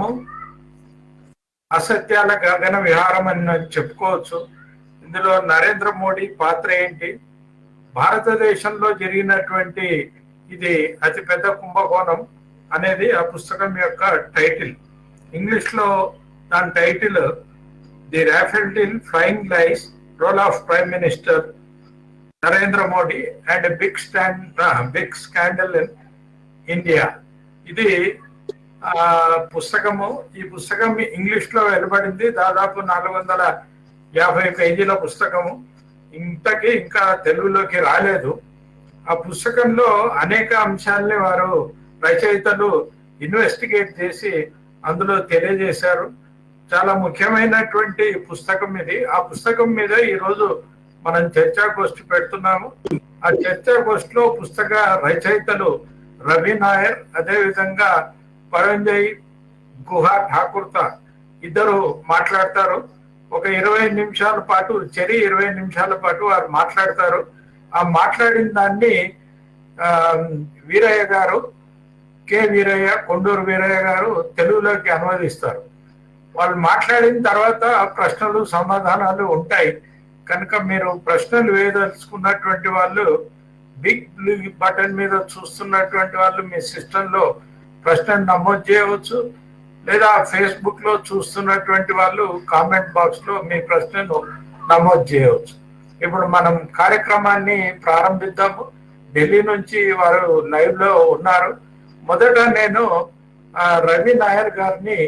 వ్యవహారము అసత్యాల గగన విహారం అని చెప్పుకోవచ్చు. ఇందులో నరేంద్ర మోడీ పాత్ర ఏంటి, భారతదేశంలో జరిగినటువంటి ఇది అతిపెద్ద కుంభకోణం అనేది ఆ పుస్తకం యొక్క టైటిల్. ఇంగ్లీష్ లో దాని title the daffodil flying lies, role of prime minister Narendra Modi and big scandal in India. ఇది పుస్తకము. ఈ పుస్తకం ఇంగ్లీష్ లో వెలువడింది. దాదాపు 450 పేజీల పుస్తకము. ఇంతకీ ఇంకా తెలుగులోకి రాలేదు. ఆ పుస్తకంలో అనేక అంశాలని వారు రచయితలు ఇన్వెస్టిగేట్ చేసి అందులో తెలియజేశారు. చాలా ముఖ్యమైనటువంటి పుస్తకం ఇది. ఆ పుస్తకం మీద ఈరోజు మనం చర్చాగోష్ఠి పెడుతున్నాము. ఆ చర్చాగోష్ఠిలో పుస్తక రచయితలు రవి నాయర్, అదేవిధంగా పరంజయ్ గుహా ఠాకూర్తా ఇద్దరు మాట్లాడతారు. ఒక 20 నిమిషాల పాటు 20 నిమిషాల పాటు వారు మాట్లాడతారు. ఆ మాట్లాడిన దాన్ని వీరయ్య గారు, కొండూరు వీరయ్య గారు తెలుగులోకి అనువదిస్తారు. వాళ్ళు మాట్లాడిన తర్వాత ప్రశ్నలు సమాధానాలు ఉంటాయి. కనుక మీరు ప్రశ్నలు వేయదలుచుకున్నటువంటి వాళ్ళు బిగ్ బ్లూ బటన్ మీద చూస్తున్నటువంటి వాళ్ళు మీ సిస్టంలో ప్రశ్నను నమోదు చేయవచ్చు, లేదా ఫేస్బుక్ లో చూస్తున్నటువంటి వాళ్ళు కామెంట్ బాక్స్ లో మీ ప్రశ్నను నమోదు చేయవచ్చు. ఇప్పుడు మనం కార్యక్రమాన్ని ప్రారంభిద్దాము. ఢిల్లీ నుంచి వారు లైవ్ లో ఉన్నారు. మొదట నేను రవి నాయర్ గారిని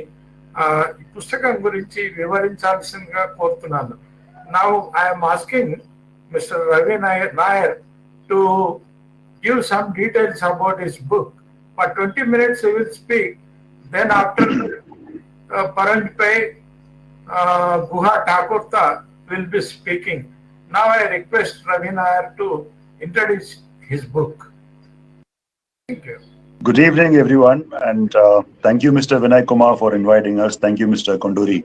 ఈ పుస్తకం గురించి వివరించాల్సిందిగా కోరుతున్నాను. Now I'm asking mister Ravi Nair to give some details about his book. For 20 minutes he will speak. Then after Paranjpai Guha Thakurta will be speaking. Now I request Ravi Nair to introduce his book. Thank you. Good evening, everyone, and thank you, Mr. Vinay Kumar, for inviting us. Thank you, Mr. Konduri.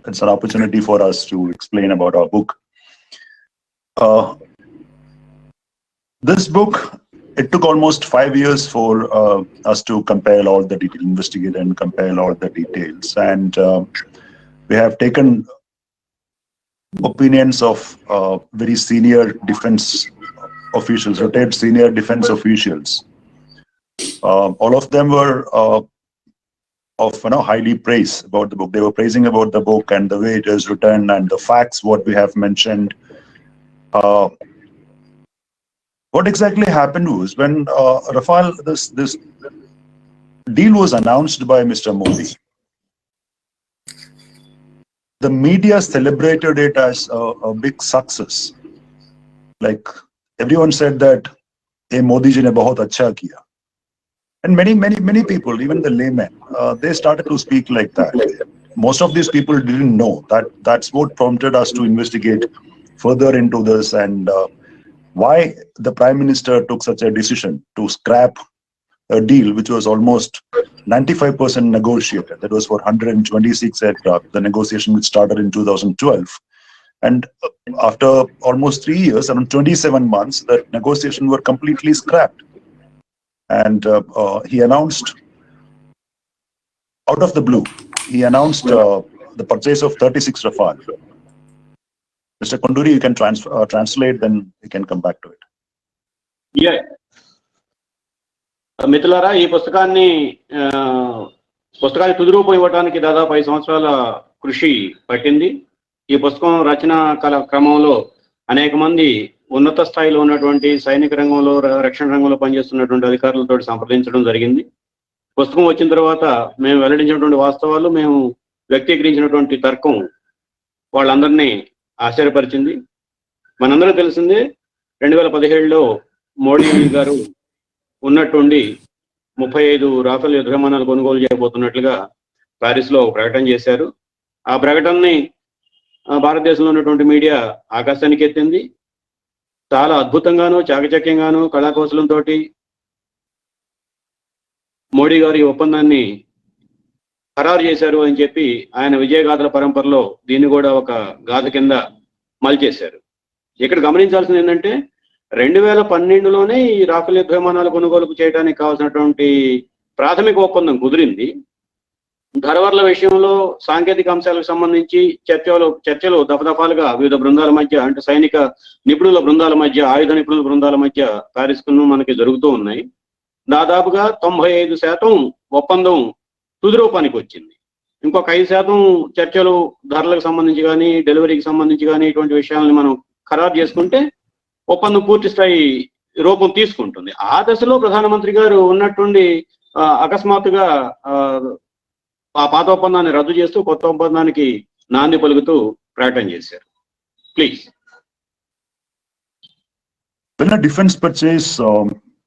It's an opportunity for us to explain about our book. This book, it took almost 5 years for us to compile all the details, investigate and compile all the details, and we have taken opinions of very senior defense officials, retired senior defense officials. All of them were of highly praise about the book. They were praising about the book and the way it is written and the facts what we have mentioned. What exactly happened was when Rafale, this deal was announced by Mr. Modi, the media celebrated it as a big success. Like everyone said that, "Hey, Modi ji ne bahut acha kiya." And many people, even the laymen, they started to speak like that. Most of these people didn't know that. That's what prompted us to investigate further into this and why the Prime Minister took such a decision to scrap a deal which was almost 95% negotiated. That was for 126 aircraft, the negotiation which started in 2012. And after almost 3 years, around 27 months, the negotiations were completely scrapped. And he announced, out of the blue, he announced the purchase of 36 Rafale. Mr. Konduri, you can translate, then we can come back to it. Yeah. మిత్రులారా, ఈ పుస్తకాన్ని తుదిరూపం ఇవ్వడానికి దాదాపు 5 సంవత్సరాల కృషి పట్టింది. ఈ పుస్తకం రచన క్రమంలో అనేక మంది ఉన్నత స్థాయిలో ఉన్నటువంటి సైనిక రంగంలో, రక్షణ రంగంలో పనిచేస్తున్నటువంటి అధికారులతో సంప్రదించడం జరిగింది. పుస్తకం వచ్చిన తర్వాత మేము వెల్లడించినటువంటి వాస్తవాలు, మేము వ్యక్తీకరించినటువంటి తర్కం వాళ్ళందరినీ ఆశ్చర్యపరిచింది. మనందరూ తెలిసిందే, 2017లో మోడీ గారు ఉన్నట్టుండి 35 రాఫెల్ యుద్ధ విమానాలు కొనుగోలు చేయబోతున్నట్లుగా ప్యారిస్ లో ప్రకటన చేశారు. ఆ ప్రకటనని భారతదేశంలో ఉన్నటువంటి మీడియా ఆకాశానికి ఎత్తింది. చాలా అద్భుతంగాను, చాకచక్యంగాను, కళాకౌశలంతో మోడీ గారు ఈ ఒప్పందాన్ని ఖరారు చేశారు అని చెప్పి ఆయన విజయగాథల పరంపరలో దీన్ని కూడా ఒక గాథ కింద మలిచేశారు. ఇక్కడ గమనించాల్సింది ఏంటంటే, 2012లోనే ఈ రాఫెల్ యుద్ధ విమానాలు కొనుగోలు చేయడానికి కావాల్సినటువంటి ప్రాథమిక ఒప్పందం కుదిరింది. ధరవర్ల విషయంలో సాంకేతిక అంశాలకు సంబంధించి చర్చలు దఫదఫాలుగా వివిధ బృందాల మధ్య, అంటే సైనిక నిపుణుల బృందాల మధ్య, ఆయుధ నిపుణుల బృందాల మధ్య కార్యక్రమం మనకి జరుగుతూ ఉన్నాయి. దాదాపుగా 95% ఒప్పందం తుది రూపానికి వచ్చింది. ఇంకొక 5% చర్చలు ధరలకు సంబంధించి కానీ, డెలివరీకి సంబంధించి కానీ ఇటువంటి విషయాలను మనం ఖరారు చేసుకుంటే ఒప్పందం పూర్తి స్థాయి రూపం తీసుకుంటుంది. ఆ దశలో ప్రధానమంత్రి గారు ఉన్నట్టుండి అకస్మాత్తుగా ఆ పాత ఒప్పందాన్ని రద్దు చేస్తూ కొత్త ఒప్పందానికి నాంది పలుకుతూ ప్రకటన చేశారు. Please. When a defense purchase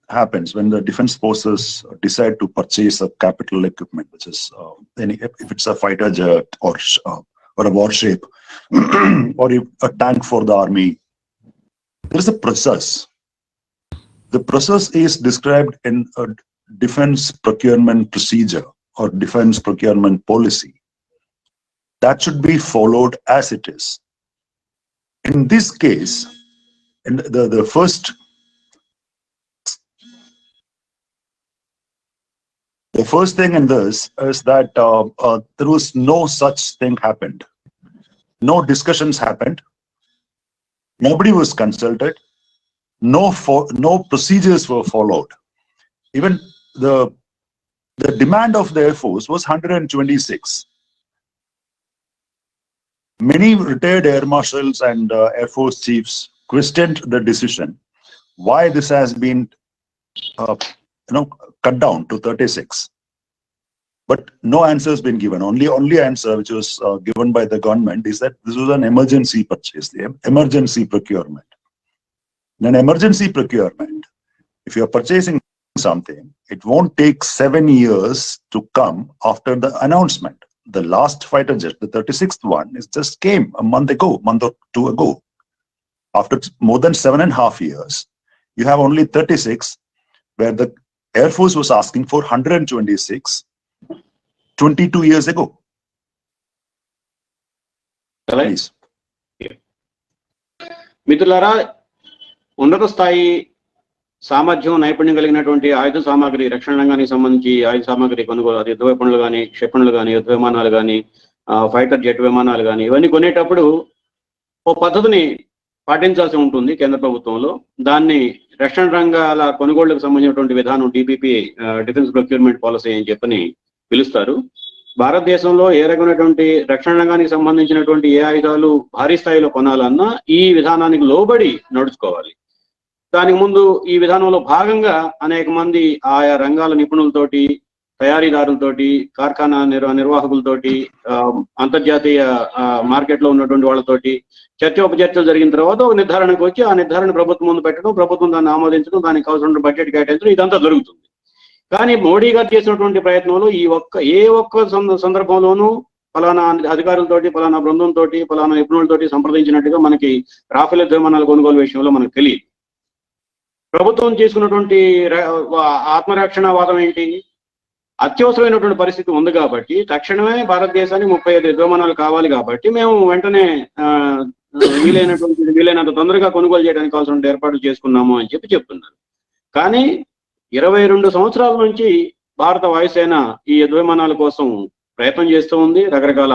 happens, when the defense forces decide to purchase a capital equipment, which is if it's a fighter jet or a warship or a tank for the army, there is a process. The process is described in a defense procurement procedure or defense procurement policy that should be followed as it is. In this case, in the first thing in this is that there was no such thing happened. No discussions happened. Nobody was consulted. No procedures were followed. Even the demand of the Air Force was 126. Many retired air marshals and Air Force chiefs questioned the decision, why this has been cut down to 36. But no answer has been given. Only answer which was given by the government is that this was an emergency purchase, the emergency procurement. In an emergency procurement, if you are purchasing something, it won't take 7 years to come after the announcement. The last fighter jet, the 36th one, is just came a month or two ago. After more than 7.5 years, you have only 36, where the Air Force was asking for 126 22 years ago. Please. మిత్రులారా, ఉన్నత స్థాయి సామర్థ్యం, నైపుణ్యం కలిగినటువంటి ఆయుధ సామాగ్రి, రక్షణ రంగానికి సంబంధించి ఆయుధ సామాగ్రి కొనుగోలు, అది యుద్ధ విమానాలు కానీ, క్షిపణులు కానీ, యుద్ధ విమానాలు కానీ, ఫైటర్ జెట్ విమానాలు కానీ, ఇవన్నీ కొనేటప్పుడు ఓ పద్ధతిని పాటించాల్సి ఉంటుంది కేంద్ర ప్రభుత్వంలో. దాన్ని రక్షణ రంగాల కొనుగోళ్లకు సంబంధించినటువంటి విధానం డిపిపి, డిఫెన్స్ ప్రొక్యూర్మెంట్ పాలసీ అని చెప్పని పిలుస్తారు. భారతదేశంలో ఏ రకమైనటువంటి రక్షణ రంగానికి సంబంధించినటువంటి ఏ ఆయుధాలు భారీ స్థాయిలో కొనాలన్నా ఈ విధానానికి లోబడి నడుచుకోవాలి. దానికి ముందు ఈ విధానంలో భాగంగా అనేక మంది ఆయా రంగాల నిపుణులతోటి, తయారీదారులతోటి, కార్ఖానా నిర్వాహకులతోటి, అంతర్జాతీయ మార్కెట్లో ఉన్నటువంటి వాళ్ళతోటి చర్చోపచర్చలు జరిగిన తర్వాత ఒక నిర్ధారణకు వచ్చి ఆ నిర్ధారణ ప్రభుత్వం ముందు పెట్టడం, ప్రభుత్వం దాన్ని ఆమోదించడం, దానికి కావాల్సిన బడ్జెట్ కేటాయించడం, ఇదంతా జరుగుతుంది. కానీ మోడీ గారు చేసినటువంటి ప్రయత్నంలో ఏ ఒక్క సందర్భంలోనూ ఫలానా అధికారులతోటి, ఫలానా బృందంతో, ఫలానా నిపుణులతోటి సంప్రదించినట్టుగా మనకి రాఫెల్ యుద్ధ విమానాల కొనుగోలు విషయంలో మనకు తెలియదు. ప్రభుత్వం చేసుకున్నటువంటి ఆత్మరక్షణ వాదం ఏంటి? అత్యవసరమైనటువంటి పరిస్థితి ఉంది కాబట్టి, తక్షణమే భారతదేశానికి 35 యుద్ధ విమానాలు కావాలి కాబట్టి మేము వెంటనే వీలైనంత తొందరగా కొనుగోలు చేయడానికి కావాల్సిన ఏర్పాట్లు చేసుకున్నాము అని చెప్తున్నారు. కానీ 22 సంవత్సరాల నుంచి భారత వాయుసేన ఈ యుద్ధ విమానాల కోసం ప్రయత్నం చేస్తూ ఉంది. రకరకాల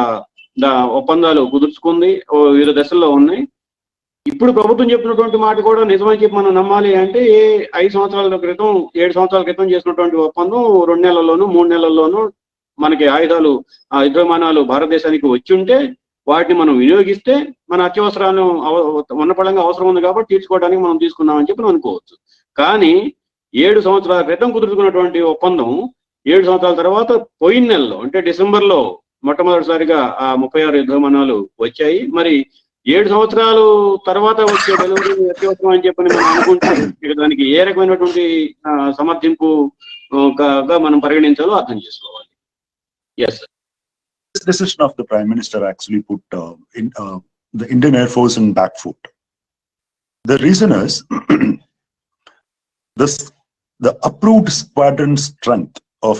ఒప్పందాలు కుదుర్చుకుంది, వివిధ దశల్లో ఉన్నాయి. ఇప్పుడు ప్రభుత్వం చెప్పినటువంటి మాట కూడా నిజమని చెప్పి మనం నమ్మాలి అంటే 5 సంవత్సరాల క్రితం, 7 సంవత్సరాల క్రితం చేసినటువంటి ఒప్పందం 2 నెలల్లోనూ 3 నెలల్లోనూ మనకి ఆయుధాలు, యుద్ధ విమానాలు భారతదేశానికి వచ్చి ఉంటే వాటిని మనం వినియోగిస్తే మన అత్యవసరాలను ఉన్నపళంగా అవసరం ఉంది కాబట్టి తీర్చుకోవడానికి మనం తీసుకున్నామని చెప్పి మనం అనుకోవచ్చు. కానీ 7 సంవత్సరాల క్రితం కుదుర్చుకున్నటువంటి ఒప్పందం 7 సంవత్సరాల తర్వాత పోయిన నెలలో, అంటే డిసెంబర్లో మొట్టమొదటిసారిగా ఆ 36 యుద్ధ విమానాలు వచ్చాయి. మరి 7 సంవత్సరాలు తర్వాత వచ్చే డెలివరీ అత్యవసరం అని చెప్పని మనం అనుకుంటే ఇక దానికి ఏ రకమైనటువంటి సమర్థింపుగా మనం పరిగణించాలో అర్థం చేసుకోవాలి. Yes, sir. This decision of the Prime Minister actually put the Indian Air Force in back foot. The reason is the approved squadron strength of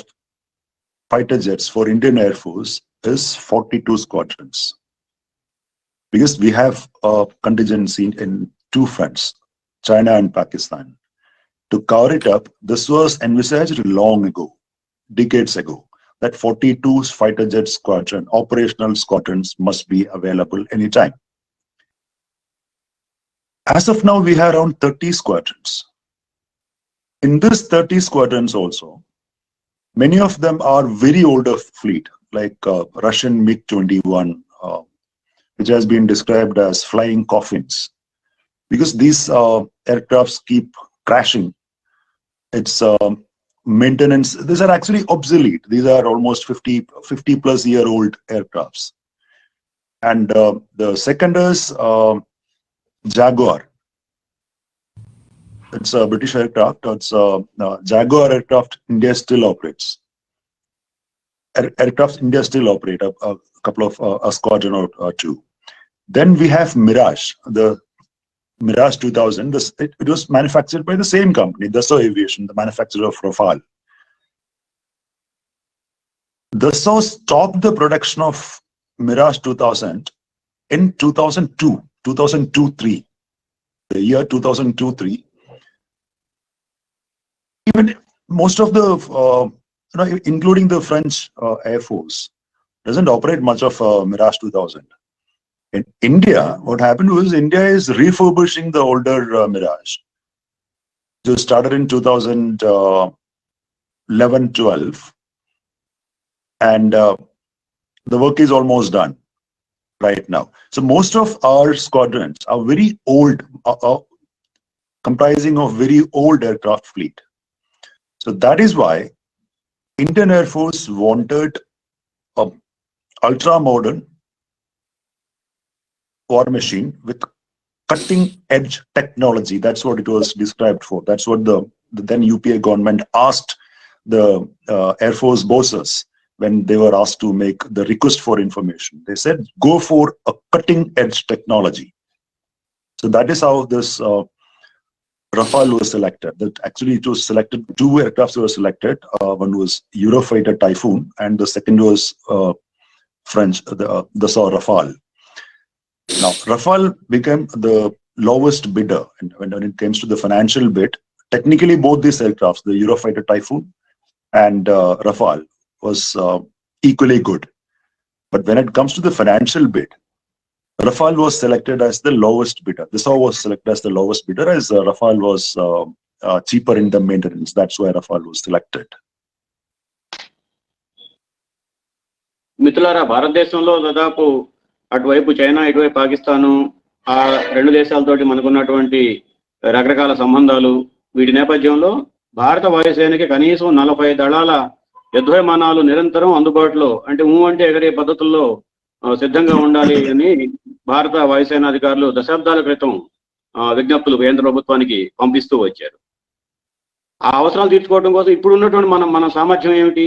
fighter jets for Indian Air Force is 42 squadrons. Because we have a contingency in 2 fronts, China and Pakistan. To cover it up, this was envisaged long ago, decades ago. that 42 fighter jet squadron, operational squadrons must be available anytime. As of now, we have around 30 squadrons. In this 30 squadrons also, many of them are very older fleet, like Russian MiG-21, which has been described as flying coffins, because these aircrafts keep crashing. It's maintenance. These are actually obsolete. These are almost 50 plus year old aircrafts. And the second is Jaguar. It's a British aircraft. It's Jaguar aircraft. India still operates. Aircraft India still operate a couple of a squadron or two. Then we have Mirage, the Mirage 2000. It was manufactured by the same company, Dassault Aviation, the manufacturer of Rafale. Dassault stopped the production of Mirage 2000 in 2002-3. The year 2002-3. Even most of the, including the French Air Force, doesn't operate much of Mirage 2000. In India, what happened was India is refurbishing the older Mirage. It started in 2011-12, and the work is almost done right now. So most of our squadrons are very old, comprising of very old aircraft fleet. So that is why Indian Air Force wanted a ultra-modern war machine with cutting-edge technology. That's what it was described for. That's what the then UPA government asked the Air Force bosses when they were asked to make the request for information. They said, go for a cutting-edge technology. So that is how this Rafale was selected. That actually it was selected, two aircrafts were selected. One was Eurofighter Typhoon and the second was French, the Dassault Rafale. Now, Rafale became the lowest bidder. And when it comes to the financial bid, technically both these aircrafts, the Eurofighter Typhoon and Rafale, was equally good. But when it comes to the financial bid, Rafale was selected as the lowest bidder. Dassault was selected as the lowest bidder, as Rafale was cheaper in the maintenance. That's why Rafale was selected. మిత్రులారా, భారతదేశంలో దాదాపు అటువైపు China, ఇటువైపు పాకిస్తాను, ఆ రెండు దేశాలతోటి మనకున్నటువంటి రకరకాల సంబంధాలు, వీటి నేపథ్యంలో భారత వాయుసేనకి కనీసం 40 దళాల యుద్ధ విమానాలు నిరంతరం అందుబాటులో, అంటే అంటే ఎగరే పద్ధతుల్లో సిద్ధంగా ఉండాలి అని భారత వాయుసేన అధికారులు దశాబ్దాల క్రితం విజ్ఞప్తులు కేంద్ర ప్రభుత్వానికి పంపిస్తూ వచ్చారు. ఆ అవసరాలు తీర్చుకోవడం కోసం ఇప్పుడు ఉన్నటువంటి మన సామర్థ్యం ఏమిటి?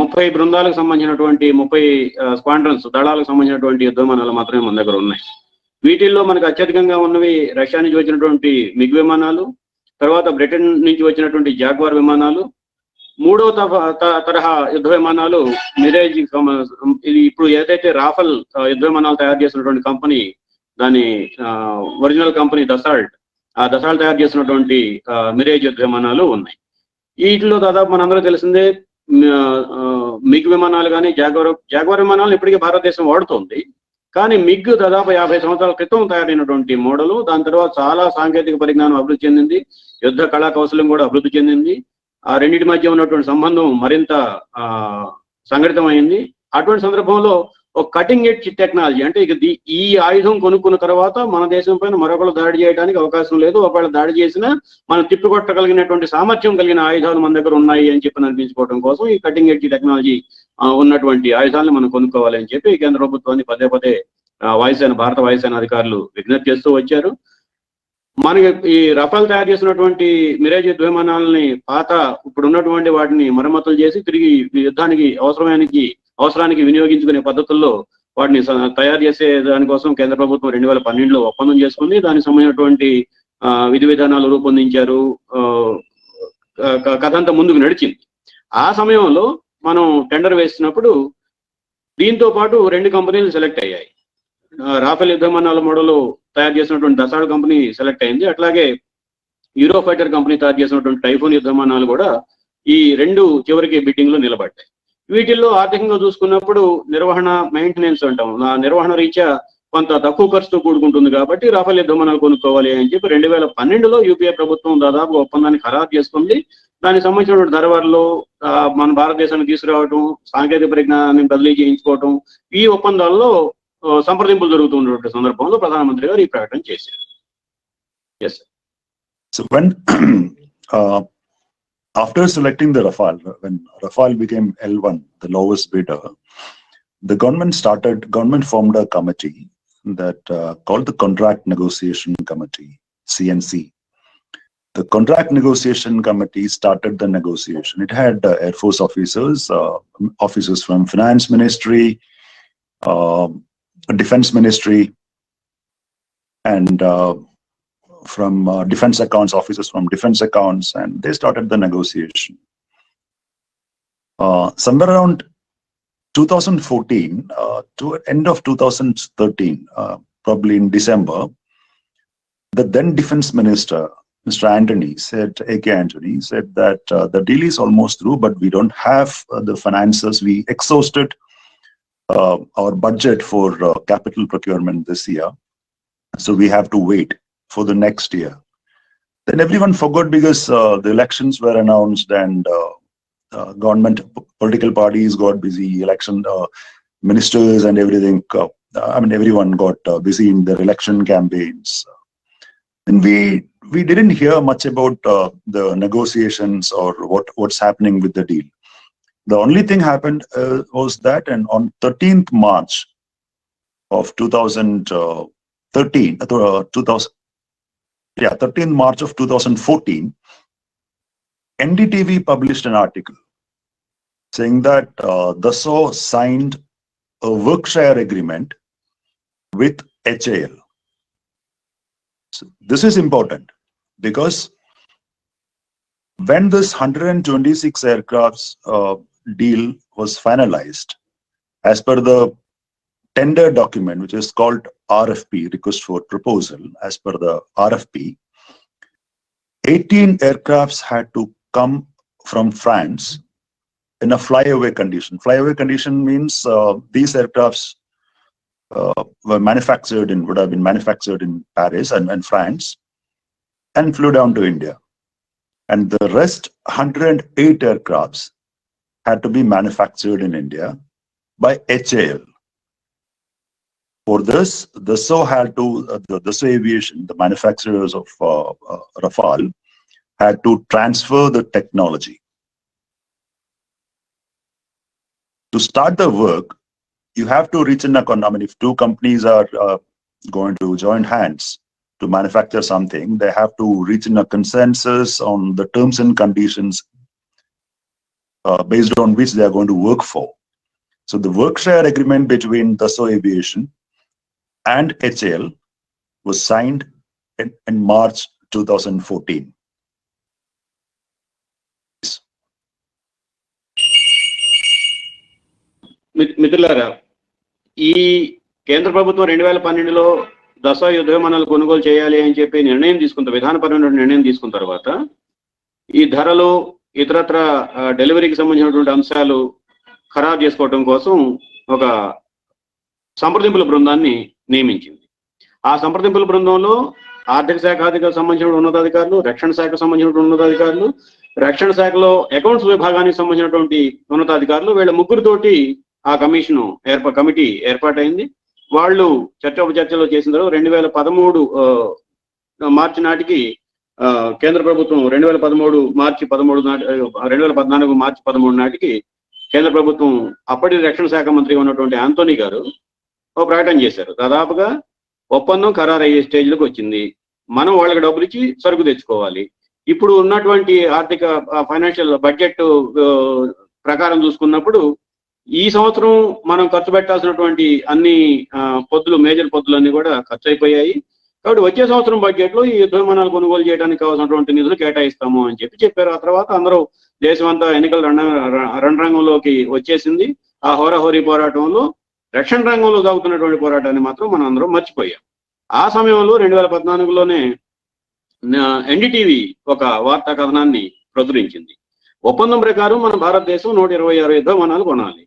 30 బృందాలకు సంబంధించినటువంటి 30 స్క్వాడ్రన్స్ దళాలకు సంబంధించినటువంటి యుద్ధ విమానాలు మాత్రమే మన దగ్గర ఉన్నాయి. వీటిల్లో మనకు అత్యధికంగా ఉన్నవి రష్యా నుంచి వచ్చినటువంటి మిగ్ విమానాలు, తర్వాత బ్రిటన్ నుంచి వచ్చినటువంటి జాగ్వార్ విమానాలు, మూడో తరహా యుద్ధ విమానాలు మిరేజ్. ఇది ఇప్పుడు ఏదైతే రాఫెల్ యుద్ధ విమానాలు తయారు చేసినటువంటి కంపెనీ, దాని ఒరిజినల్ కంపెనీ దసాల్ట్, ఆ దసాల్ట్ తయారు చేసినటువంటి మిరేజ్ యుద్ధ విమానాలు ఉన్నాయి. వీటిలో దాదాపు మనందరూ తెలిసిందే మిగ్ విమానాలు కానీ జాగ్వార్ విమానాలు ఇప్పటికీ భారతదేశం వాడుతోంది. కానీ మిగ్ దాదాపు 50 సంవత్సరాల క్రితం తయారైనటువంటి మోడలు. దాని తర్వాత చాలా సాంకేతిక పరిజ్ఞానం అభివృద్ధి చెందింది, యుద్ధ కళా కౌశలం కూడా అభివృద్ధి చెందింది. ఆ రెండింటి మధ్య ఉన్నటువంటి సంబంధం మరింత సంఘటితమైంది. అటువంటి సందర్భంలో ఒక కటింగ్ ఎడ్జ్ టెక్నాలజీ, అంటే ఇక ఈ ఆయుధం కొనుక్కున్న తర్వాత మన దేశం పైన మరొకరు దాడి చేయడానికి అవకాశం లేదు. ఒకవేళ దాడి చేసినా మనం తిప్పికొట్టగలిగినటువంటి సామర్థ్యం కలిగిన ఆయుధాలు మన దగ్గర ఉన్నాయి అని చెప్పి అనిపించుకోవడం కోసం ఈ కటింగ్ ఎడ్జ్ టెక్నాలజీ ఉన్నటువంటి ఆయుధాలను మనం కొనుక్కోవాలి అని చెప్పి కేంద్ర ప్రభుత్వాన్ని పదే పదే భారత వాయుసేన అధికారులు విజ్ఞప్తి చేస్తూ వచ్చారు. మనకి ఈ రఫాల్ తయారు చేసినటువంటి మిరేజ్ యుద్ధ విమానాలని ఇప్పుడు ఉన్నటువంటి వాటిని మరమ్మతులు చేసి తిరిగి యుద్ధానికి అవసరానికి వినియోగించుకునే పద్ధతుల్లో వాటిని తయారు చేసే దానికోసం కేంద్ర ప్రభుత్వం 2012లో ఒప్పందం చేసుకుంది. దానికి సంబంధించినటువంటి విధి విధానాలు రూపొందించారు. కథ అంతా ముందుకు నడిచింది. ఆ సమయంలో మనం టెండర్ వేసినప్పుడు దీంతో పాటు 2 కంపెనీలు సెలెక్ట్ అయ్యాయి. రాఫెల్ యుద్ధ విమానాల మోడల్ తయారు చేసినటువంటి దసాల్ట్ కంపెనీ సెలెక్ట్ అయింది. అట్లాగే యూరోఫైటర్ కంపెనీ తయారు చేసినటువంటి టైఫోన్ యుద్ధ విమానాలు కూడా ఈ 2 చివరికి బిడ్డింగ్ లో నిలబడ్డాయి. వీటిల్లో ఆర్థికంగా చూసుకున్నప్పుడు నిర్వహణ మెయింటెనెన్స్ అంటాం, ఆ నిర్వహణ రీత్యా కొంత తక్కువ ఖర్చుతో కూడుకుంటుంది కాబట్టి రాఫెల్ యుద్ధ విమానాలు కొనుక్కోవాలి అని చెప్పి 2012లో యూపీఏ ప్రభుత్వం దాదాపు ఒప్పందాన్ని ఖరారు చేసుకుంది. దానికి సంబంధించినటువంటి ధరవర్లు మన భారతదేశానికి తీసుకురావడం, సాంకేతిక పరిజ్ఞానాన్ని బదిలీ చేయించుకోవటం, ఈ ఒప్పందాల్లో సంప్రదింపులు జరుగుతున్నటువంటి సందర్భంలో ప్రధానమంత్రి గారు ఈ ప్రకటన చేశారు. Yes. So when after selecting the Rafale, when Rafale became L1, the lowest bidder, the government formed a committee that called the Contract Negotiation Committee, CNC. The Contract Negotiation Committee started the negotiation. It had Air Force officers from Finance Ministry, Defense Ministry, and from defense accounts, officers from defense accounts, and they started the negotiation. Somewhere around 2014 to end of 2013, probably in December, the then defense minister, Mr. Antony, A.K. Antony, said that the deal is almost through, but we don't have the finances. We exhausted our budget for capital procurement this year, so we have to wait for the next year. Then everyone forgot because the elections were announced and government political parties got busy, election ministers and everything. Everyone got busy in their election campaigns. And we didn't hear much about the negotiations or what's happening with the deal. The only thing happened was that, and on 13th March of 13th March of 2014, NDTV published an article saying that Dassault signed a work share agreement with HAL. So this is important because when this 126 aircrafts deal was finalized, as per the tender document, which is called RFP, request for proposal, as per the RFP, 18 aircrafts had to come from France in a flyaway condition. Flyaway condition means these aircrafts would have been manufactured in Paris and France and flew down to India. And the rest 108 aircrafts had to be manufactured in India by HAL. For this, Dassault had to, Dassault Aviation, the manufacturers of Rafale, had to transfer the technology. To start the work, you have to reach an agreement. If two companies are going to join hands to manufacture something, they have to reach a consensus on the terms and conditions based on which they are going to work for. So the work share agreement between Dassault Aviation and HAL was signed in March 2014. మిత్రులారా, ఈ కేంద్ర ప్రభుత్వం 2012లో Dassault యుద్ధ విమానాలు కొనుగోలు చేయాలి అని చెప్పి విధానపరమైన నిర్ణయం తీసుకున్న తర్వాత ఈ ధరలు ఇతరత్ర డెలివరీకి సంబంధించినటువంటి అంశాలు ఖరారు చేసుకోవడం కోసం ఒక సంప్రదింపుల బృందాన్ని నియమించింది. ఆ సంప్రదింపుల బృందంలో ఆర్థిక శాఖకు సంబంధించిన ఉన్నతాధికారులు, రక్షణ శాఖకు సంబంధించిన ఉన్నతాధికారులు, రక్షణ శాఖలో అకౌంట్స్ విభాగానికి సంబంధించినటువంటి ఉన్నతాధికారులు, వీళ్ళ ముగ్గురితోటి ఆ కమిటీ ఏర్పాటైంది. వాళ్ళు చర్చోపచర్చలు చేసిన తర్వాత 2013 మార్చి నాటికి కేంద్ర ప్రభుత్వం 2014 మార్చి 13 నాటికి కేంద్ర ప్రభుత్వం అప్పటి రక్షణ శాఖ మంత్రిగా ఉన్నటువంటి ఆంటోనీ గారు ఒక ప్రకటన చేశారు. దాదాపుగా ఒప్పందం ఖరారు అయ్యే స్టేజ్లోకి వచ్చింది. మనం వాళ్ళకి డబ్బులు ఇచ్చి సరుకు తెచ్చుకోవాలి. ఇప్పుడు ఉన్నటువంటి ఆర్థిక ఫైనాన్షియల్ బడ్జెట్ ప్రకారం చూసుకున్నప్పుడు ఈ సంవత్సరం మనం ఖర్చు పెట్టాల్సినటువంటి అన్ని మేజర్ పొద్దులన్నీ కూడా ఖర్చు అయిపోయాయి. కాబట్టి వచ్చే సంవత్సరం బడ్జెట్ లో ఈ యుద్ధ విమానాలు కొనుగోలు చేయడానికి కావాల్సినటువంటి నిధులు కేటాయిస్తాము అని చెప్పారు. ఆ తర్వాత అందరూ దేశమంతా ఎన్నికల రణరంగంలోకి వచ్చేసింది. ఆ హోరాహోరీ పోరాటంలో రక్షణ రంగంలో సాగుతున్నటువంటి పోరాటాన్ని మాత్రం మనం అందరం మర్చిపోయాం. ఆ సమయంలో 2014లోనే ఎన్డీటీవీ ఒక వార్తా కథనాన్ని ప్రచురించింది. ఒప్పందం ప్రకారం మన భారతదేశం 126 యుద్ధ విమానాలు కొనాలి.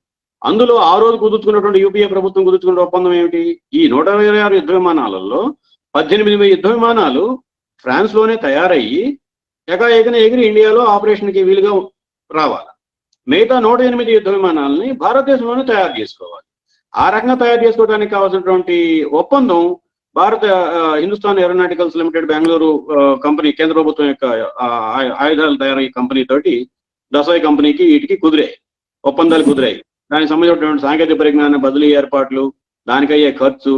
అందులో ఆ రోజు కుదుర్చుకున్నటువంటి యూపీఏ ప్రభుత్వం కుదుర్చుకున్న ఒప్పందం ఏమిటి? ఈ 126 యుద్ధ విమానాలలో 18 యుద్ధ విమానాలు ఫ్రాన్స్ లోనే తయారయ్యి ఏకాఏకన ఎగిరి ఇండియాలో ఆపరేషన్కి వీలుగా రావాలి. మిగతా 108 యుద్ధ విమానాలని భారతదేశంలోనే తయారు చేసుకోవాలి. ఆ రకంగా తయారు చేసుకోవడానికి కావాల్సినటువంటి ఒప్పందం Hindustan aeronauticals limited Bengaluru company, కేంద్ర ప్రభుత్వం యొక్క ఆయుధాలు తయారీ కంపెనీ తోటి దసాయి కంపెనీకి వీటికి కుదిరాయి, ఒప్పందాలు కుదిరాయి. దానికి సంబంధించినటువంటి సాంకేతిక పరిజ్ఞాన బదిలీ ఏర్పాట్లు, దానికయ్యే ఖర్చు,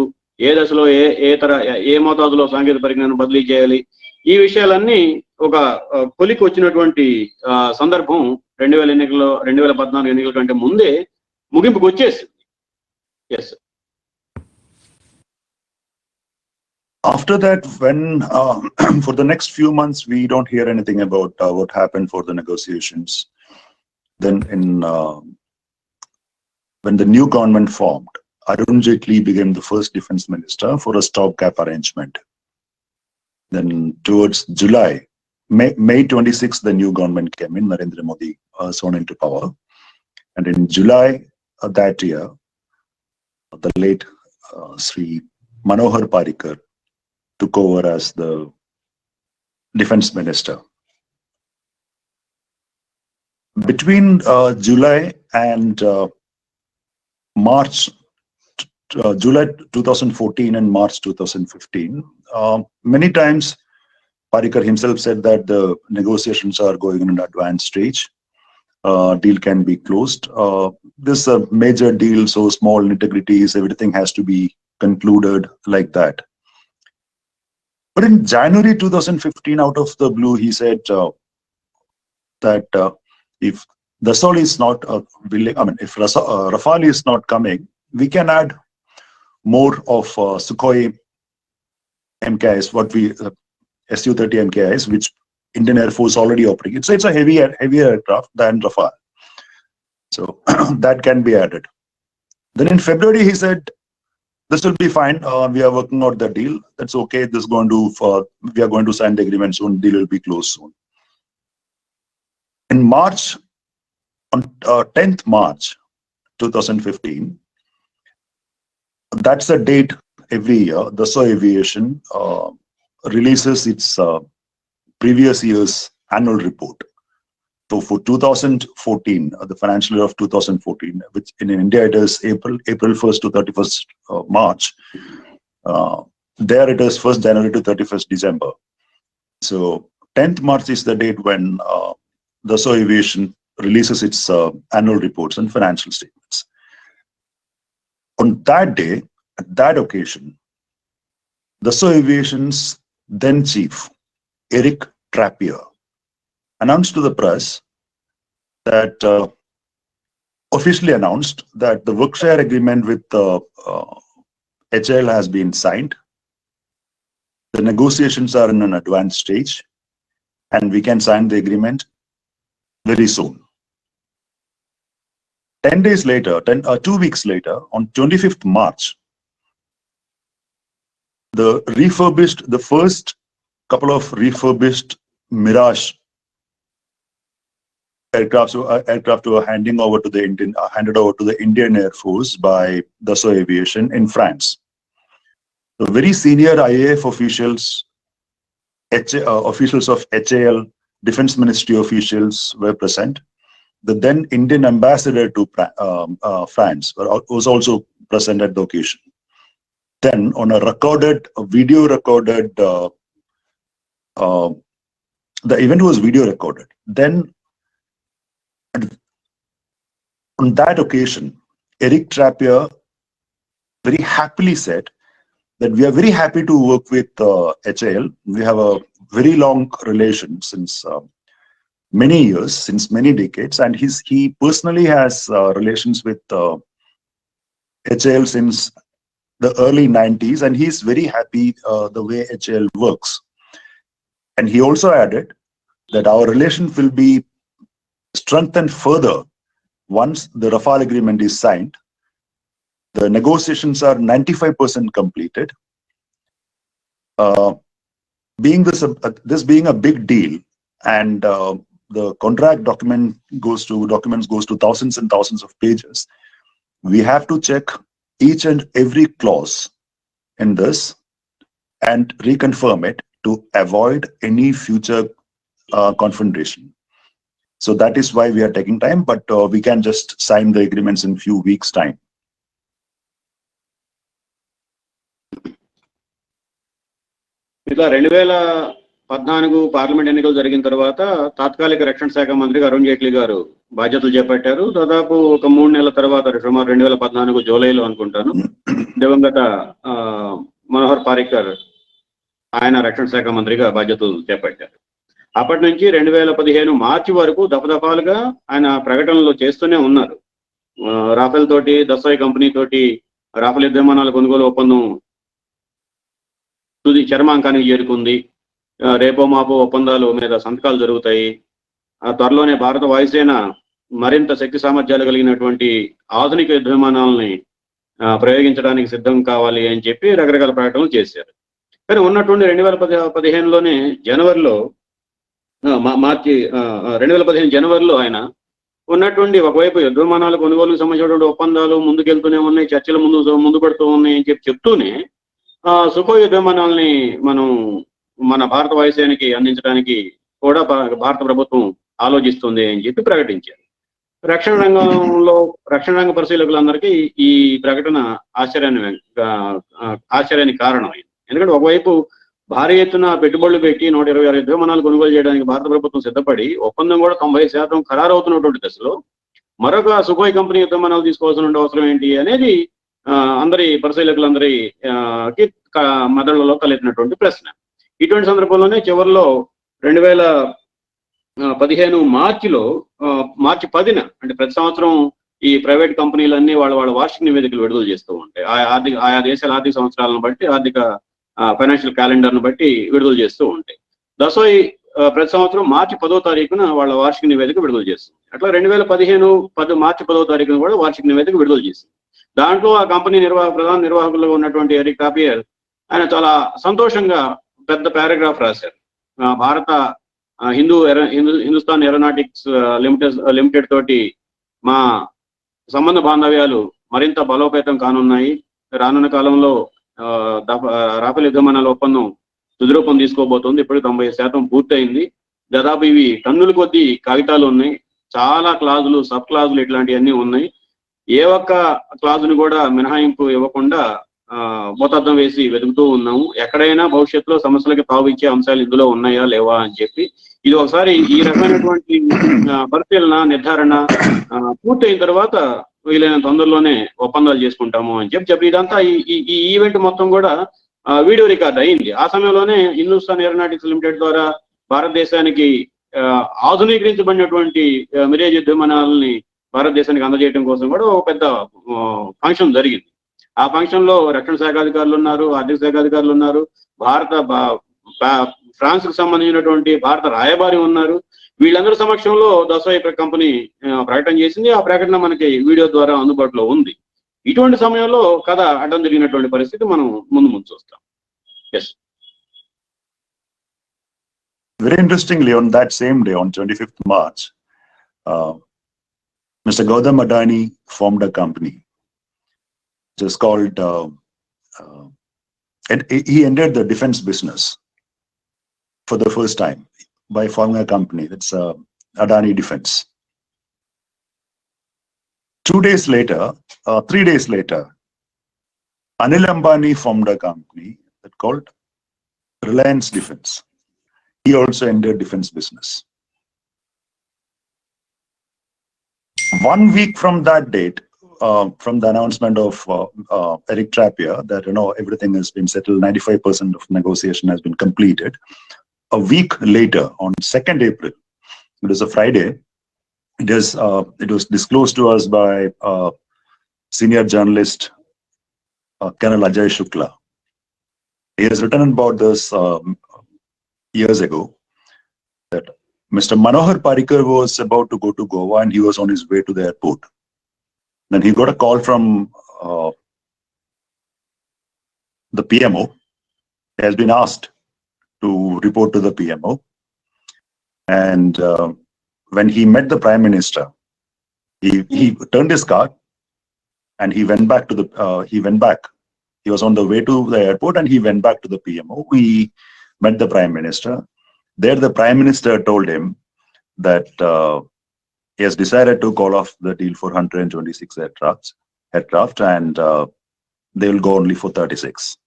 ఏ దశలో ఏ మోతాదులో సాంకేతిక పరిజ్ఞానం బదిలీ చేయాలి, ఈ విషయాలన్నీ ఒక కొలికి వచ్చినటువంటి సందర్భం 2014 ఎన్నికల కంటే ముందే ముగింపుకు వచ్చేసింది. Yes. After that, when for the next few months we don't hear anything about what happened for the negotiations. Then when the new government formed, Arun Jaitley became the first defense minister for a stopgap arrangement. Then towards July, May 26th, the new government came in, Narendra Modi sworn into power. And in July that year, the late Sri Manohar Parrikar took over as the defense minister. Between July and March, July 2014 and March 2015, many times Parrikar himself said that the negotiations are going in an advanced stage. Deal can be closed. This is a major deal, so small nitty-gritties, everything has to be concluded like that. But in January 2015, out of the blue, he said that if Dassault is not willing, if Rafale is not coming, we can add more of Sukhoi MKIs, Su-30 MKIs, which Indian Air Force already operates. It's a heavier aircraft than Rafale, so that can be added. Then in February, he said, this will be fine. We are working out the deal. That's okay. We are going to sign the agreement soon. Deal will be closed soon. In March, on 10th March 2015, that's the date every year Dassault Aviation releases its previous year's annual report. So for 2014, the financial year of 2014, which in India it is April 1st to 31st March. There it is 1st January to 31st December. So 10th March is the date when Dassault Aviation releases its annual reports and financial statements. On that day, at that occasion, Dassault Aviation's then chief, Eric Trappier, announced to the press that officially announced that the work share agreement with HAL has been signed. The negotiations are in an advanced stage, and we can sign the agreement very soon. 2 weeks later, on 25th March, the first couple of refurbished Mirage aircraft were handed over to the Indian Air Force by Dassault Aviation in France. The very senior IAF officials, officials of HAL, Defense Ministry officials were present. The then Indian ambassador to France was also present at the occasion. Then, on a video recorded, the event was video recorded. Then, on that occasion, Eric Trappier very happily said that we are very happy to work with HAL. We have a very long relation since many years, since many decades, and he personally has relations with HAL since the early 90s, and he's very happy the way HAL works. And he also added that our relation will be strengthened further once the Rafale agreement is signed. The negotiations are 95% completed. This being a big deal, and the contract documents goes to thousands and thousands of pages. We have to check each and every clause in this and reconfirm it to avoid any future confrontation. So that is why we are taking time, but we can just sign the agreements in few weeks' time. ఇట్లా 2014 parliament ఎన్నికలు జరిగిన తర్వాత తాత్కాలిక రక్షణ శాఖ మంత్రిగా అరుణ్ జైట్లీ గారు బాధ్యతలు చేపట్టారు. దాదాపు ఒక 3 నెలల తర్వాత సుమారు 2014 జూలైలో అనుకుంటాను దివంగత మనోహర్ పారికర్ ఆయన రక్షణ శాఖ మంత్రిగా బాధ్యతలు చేపట్టారు. అప్పటి నుంచి 2015 మార్చి వరకు దఫదఫాలుగా ఆయన ప్రకటనలు చేస్తూనే ఉన్నారు. రాఫెల్ తోటి, దసోయ్ కంపెనీ తోటి రాఫెల్ యుద్ధ విమానాల కొనుగోలు ఒప్పందం తుది చర్మాంకానికి చేరుకుంది. రేపో మాపో ఒప్పందాలు మీద సంతకాలు జరుగుతాయి. త్వరలోనే భారత వాయుసేన మరింత శక్తి సామర్థ్యాలు కలిగినటువంటి ఆధునిక యుద్ధ విమానాలని ప్రయోగించడానికి సిద్ధం కావాలి అని చెప్పి రకరకాల ప్రకటనలు చేశారు. కానీ ఉన్నటువంటి 2015లోనే జనవరిలో 2015 జనవరిలో ఆయన ఉన్నటువంటి ఒకవైపు యుద్ధ విమానాల కొనుగోలుకు సంబంధించినటువంటి ఒప్పందాలు ముందుకెళ్తూనే ఉన్నాయి, చర్చలు ముందు పడుతూ ఉన్నాయి అని చెప్తూనే సుఖోయ్ యుద్ధ విమానాలని మన భారత వాయుసేనకి అందించడానికి కూడా భారత ప్రభుత్వం ఆలోచిస్తుంది అని చెప్పి ప్రకటించారు. రక్షణ రంగ పరిశీలకులందరికీ ఈ ప్రకటన ఆశ్చర్యానికి కారణమైంది. ఎందుకంటే ఒకవైపు భారీ ఎత్తున పెట్టుబడులు పెట్టి 126 యుద్ధ విమానాలు కొనుగోలు చేయడానికి భారత ప్రభుత్వం సిద్ధపడి ఒప్పందం కూడా 90% ఖరారవుతున్నటువంటి దశలో మరొక సుఖోయ్ కంపెనీ యుద్ధ విమానాలు తీసుకోవాల్సిన అవసరం ఏంటి అనేది అందరి పరిశీలకులందరికి మెదళ్లలో తలెత్తినటువంటి ప్రశ్న. ఇటువంటి సందర్భంలోనే చివరిలో 2015 మార్చి 10న అంటే ప్రతి సంవత్సరం ఈ ప్రైవేట్ కంపెనీలన్నీ వాళ్ళ వార్షిక నివేదికలు విడుదల చేస్తూ ఉంటాయి. ఆయా దేశాల ఆర్థిక సంవత్సరాలను బట్టి, ఆర్థిక ఫైనాన్షియల్ క్యాలెండర్ను బట్టి విడుదల చేస్తూ ఉంటాయి. దసోయ్ ప్రతి సంవత్సరం మార్చి 10వ తారీఖున వాళ్ళ వార్షిక నివేదిక విడుదల చేస్తుంది. అట్లా 2015 మార్చి 10వ తారీఖున కూడా వార్షిక నివేదిక విడుదల చేసింది. దాంట్లో ఆ కంపెనీ ప్రధాన నిర్వాహకులుగా ఉన్నటువంటి ఎరిక్ టాపియర్ ఆయన చాలా సంతోషంగా పెద్ద పారాగ్రాఫ్ రాశారు. భారత హిందుస్థాన్ ఏరోనాటిక్స్ లిమిటెడ్ తోటి మా సంబంధ బాంధవ్యాలు మరింత బలోపేతం కానున్నాయి. రానున్న కాలంలో రాఫెల్ యుద్ధ విమానాల ఒప్పందం తుదిరూపం తీసుకోబోతోంది. ఇప్పుడు 90% పూర్తయింది. దాదాపు ఇవి టన్నుల కొద్దీ కాగితాలు ఉన్నాయి. చాలా క్లాజులు, సబ్ క్లాజులు ఇట్లాంటివన్నీ ఉన్నాయి. ఏ ఒక్క క్లాజుని కూడా మినహాయింపు ఇవ్వకుండా మోతాద్దం వేసి వెతుకుతూ ఉన్నాము. ఎక్కడైనా భవిష్యత్తులో సమస్యలకి తావిచ్చే అంశాలు ఇందులో ఉన్నాయా లేవా అని చెప్పి ఇది ఒకసారి ఈ రకమైనటువంటి పరిశీలన, నిర్ధారణ పూర్తయిన తర్వాత వీలైన తొందరలోనే ఒప్పందాలు చేసుకుంటాము అని చెప్పి ఇదంతా ఈ ఈవెంట్ మొత్తం కూడా వీడియో రికార్డ్ అయింది. ఆ సమయంలోనే హిందుస్థాన్ ఏరోనాటిక్స్ లిమిటెడ్ ద్వారా భారతదేశానికి ఆధునీకరించబడినటువంటి మిరేజ్ యుద్ధ విమానాలని భారతదేశానికి అందజేయడం కోసం కూడా ఒక పెద్ద ఫంక్షన్ జరిగింది. ఆ ఫంక్షన్ లో రక్షణ శాఖ అధికారులు ఉన్నారు, ఆర్థిక శాఖ అధికారులు ఉన్నారు, ఫ్రాన్స్ కు సంబంధించినటువంటి భారత రాయబారి ఉన్నారు. వీళ్ళందరి సమక్షంలో దసోయ్ కంపెనీ ప్రకటన చేసింది. ఆ ప్రకటన మనకి వీడియో ద్వారా అందుబాటులో ఉంది. ఇటువంటి సమయంలో కథ అడ్డం జరిగినటువంటి పరిస్థితి మనం ముందు చూస్తాం. Yes. Very interestingly, on that same day, on 25th March, Mr. Gautam Adani formed a company, which is called, and he entered the defense business for the first time by forming a company. That's Adani Defense. 3 days later, Anil Ambani formed a company that called Reliance Defense. He also entered defense business. 1 week from that date, from the announcement of Eric Trappier that everything has been settled, 95% of negotiation has been completed. A week later, on 2nd April, it was a Friday. It was disclosed to us by senior journalist Colonel Ajay Shukla. He has written about this years ago that Mr. Manohar Parrikar was about to go to Goa and he was on his way to the airport. Then he got a call from the PMO. He has been asked to report to the PMO, and when he met the Prime Minister, he turned his car and he went back to the, he was on the way to the airport and he went back to the PMO. He met the Prime Minister. There the Prime Minister told him that he has decided to call off the deal for 126 aircraft, and they will go only for 36.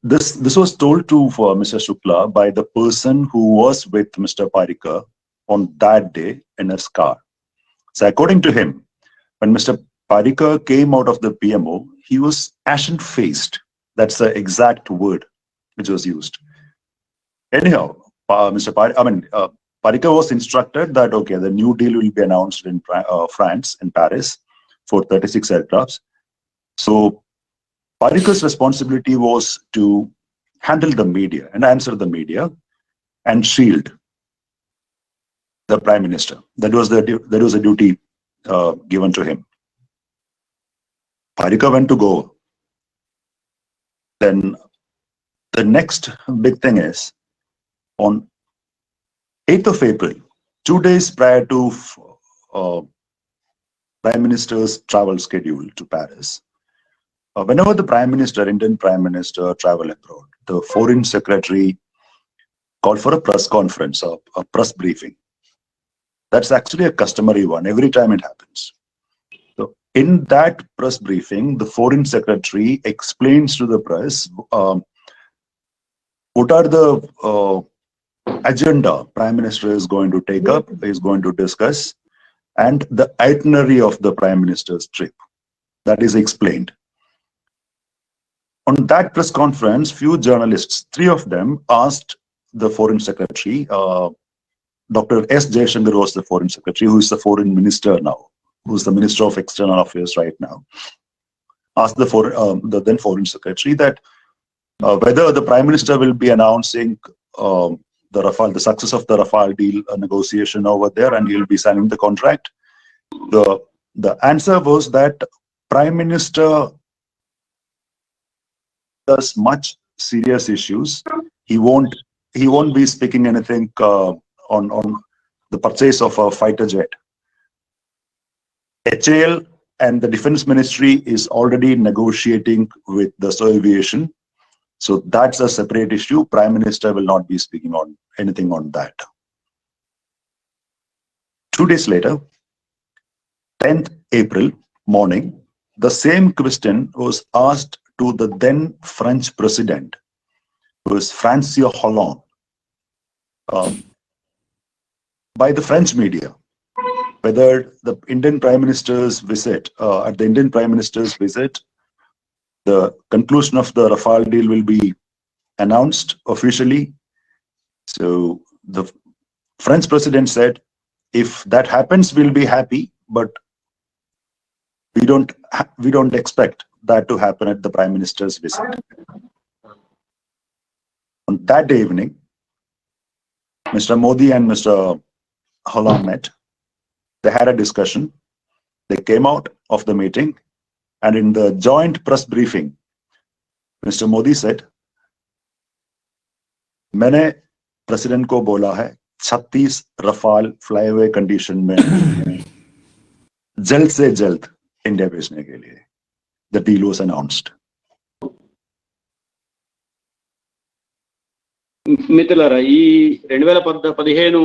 This was told to Mr. Shukla by the person who was with Mr. Parikar on that day in his car. So according to him, when Mr. Parikar came out of the PMO, he was ashen-faced. That's the exact word which was used. Anyhow, Parikar was instructed that, okay, the new deal will be announced in France, in Paris, for 36 aircrafts. So Parikar's responsibility was to handle the media and answer the media and shield the Prime Minister. That was a duty given to him. Parikar went to Goa. Then the next big thing is, on 8th of April, 2 days prior to Prime Minister's travel schedule to Paris, whenever the Prime Minister, Indian Prime Minister, travel abroad, the Foreign Secretary called for a press conference, a press briefing. That's actually a customary one. Every time it happens. So in that press briefing, the Foreign Secretary explains to the press what are the agenda Prime Minister is going to take up, is going to discuss, and the itinerary of the Prime Minister's trip. That is explained. On that press conference, few journalists, 3 of them, asked the Foreign Secretary, Dr. S. Jaishankar was the Foreign Secretary, who is the Foreign Minister now, who is the Minister of External Affairs right now, asked the then Foreign Secretary that whether the Prime Minister will be announcing the success of the Rafale deal negotiation over there, and he will be signing the contract. The answer was that Prime Minister does much serious issues. He won't be speaking anything on the purchase of a fighter jet. HAL and the Defense Ministry is already negotiating with the Civil Aviation. So that's a separate issue. Prime Minister will not be speaking on anything on that. 2 days later, 10th April morning, the same question was asked to the then French president, who was François Hollande, by the French media, whether the Indian Prime Minister's visit, at the Indian Prime Minister's visit, the conclusion of the Rafale deal will be announced officially. So the French president said, if that happens, we'll be happy, but we don't expect that to happen at the Prime Minister's visit. On that evening, Mr. Modi and Mr. Hollande met. They had a discussion. They came out of the meeting, and in the joint press briefing, Mr. Modi said, मैंने president को बोला है 36 Rafale flyaway condition में जल्द से जल्द India भेजने के लिए. The deal was announced. మిత్రులారా, ఈ 2015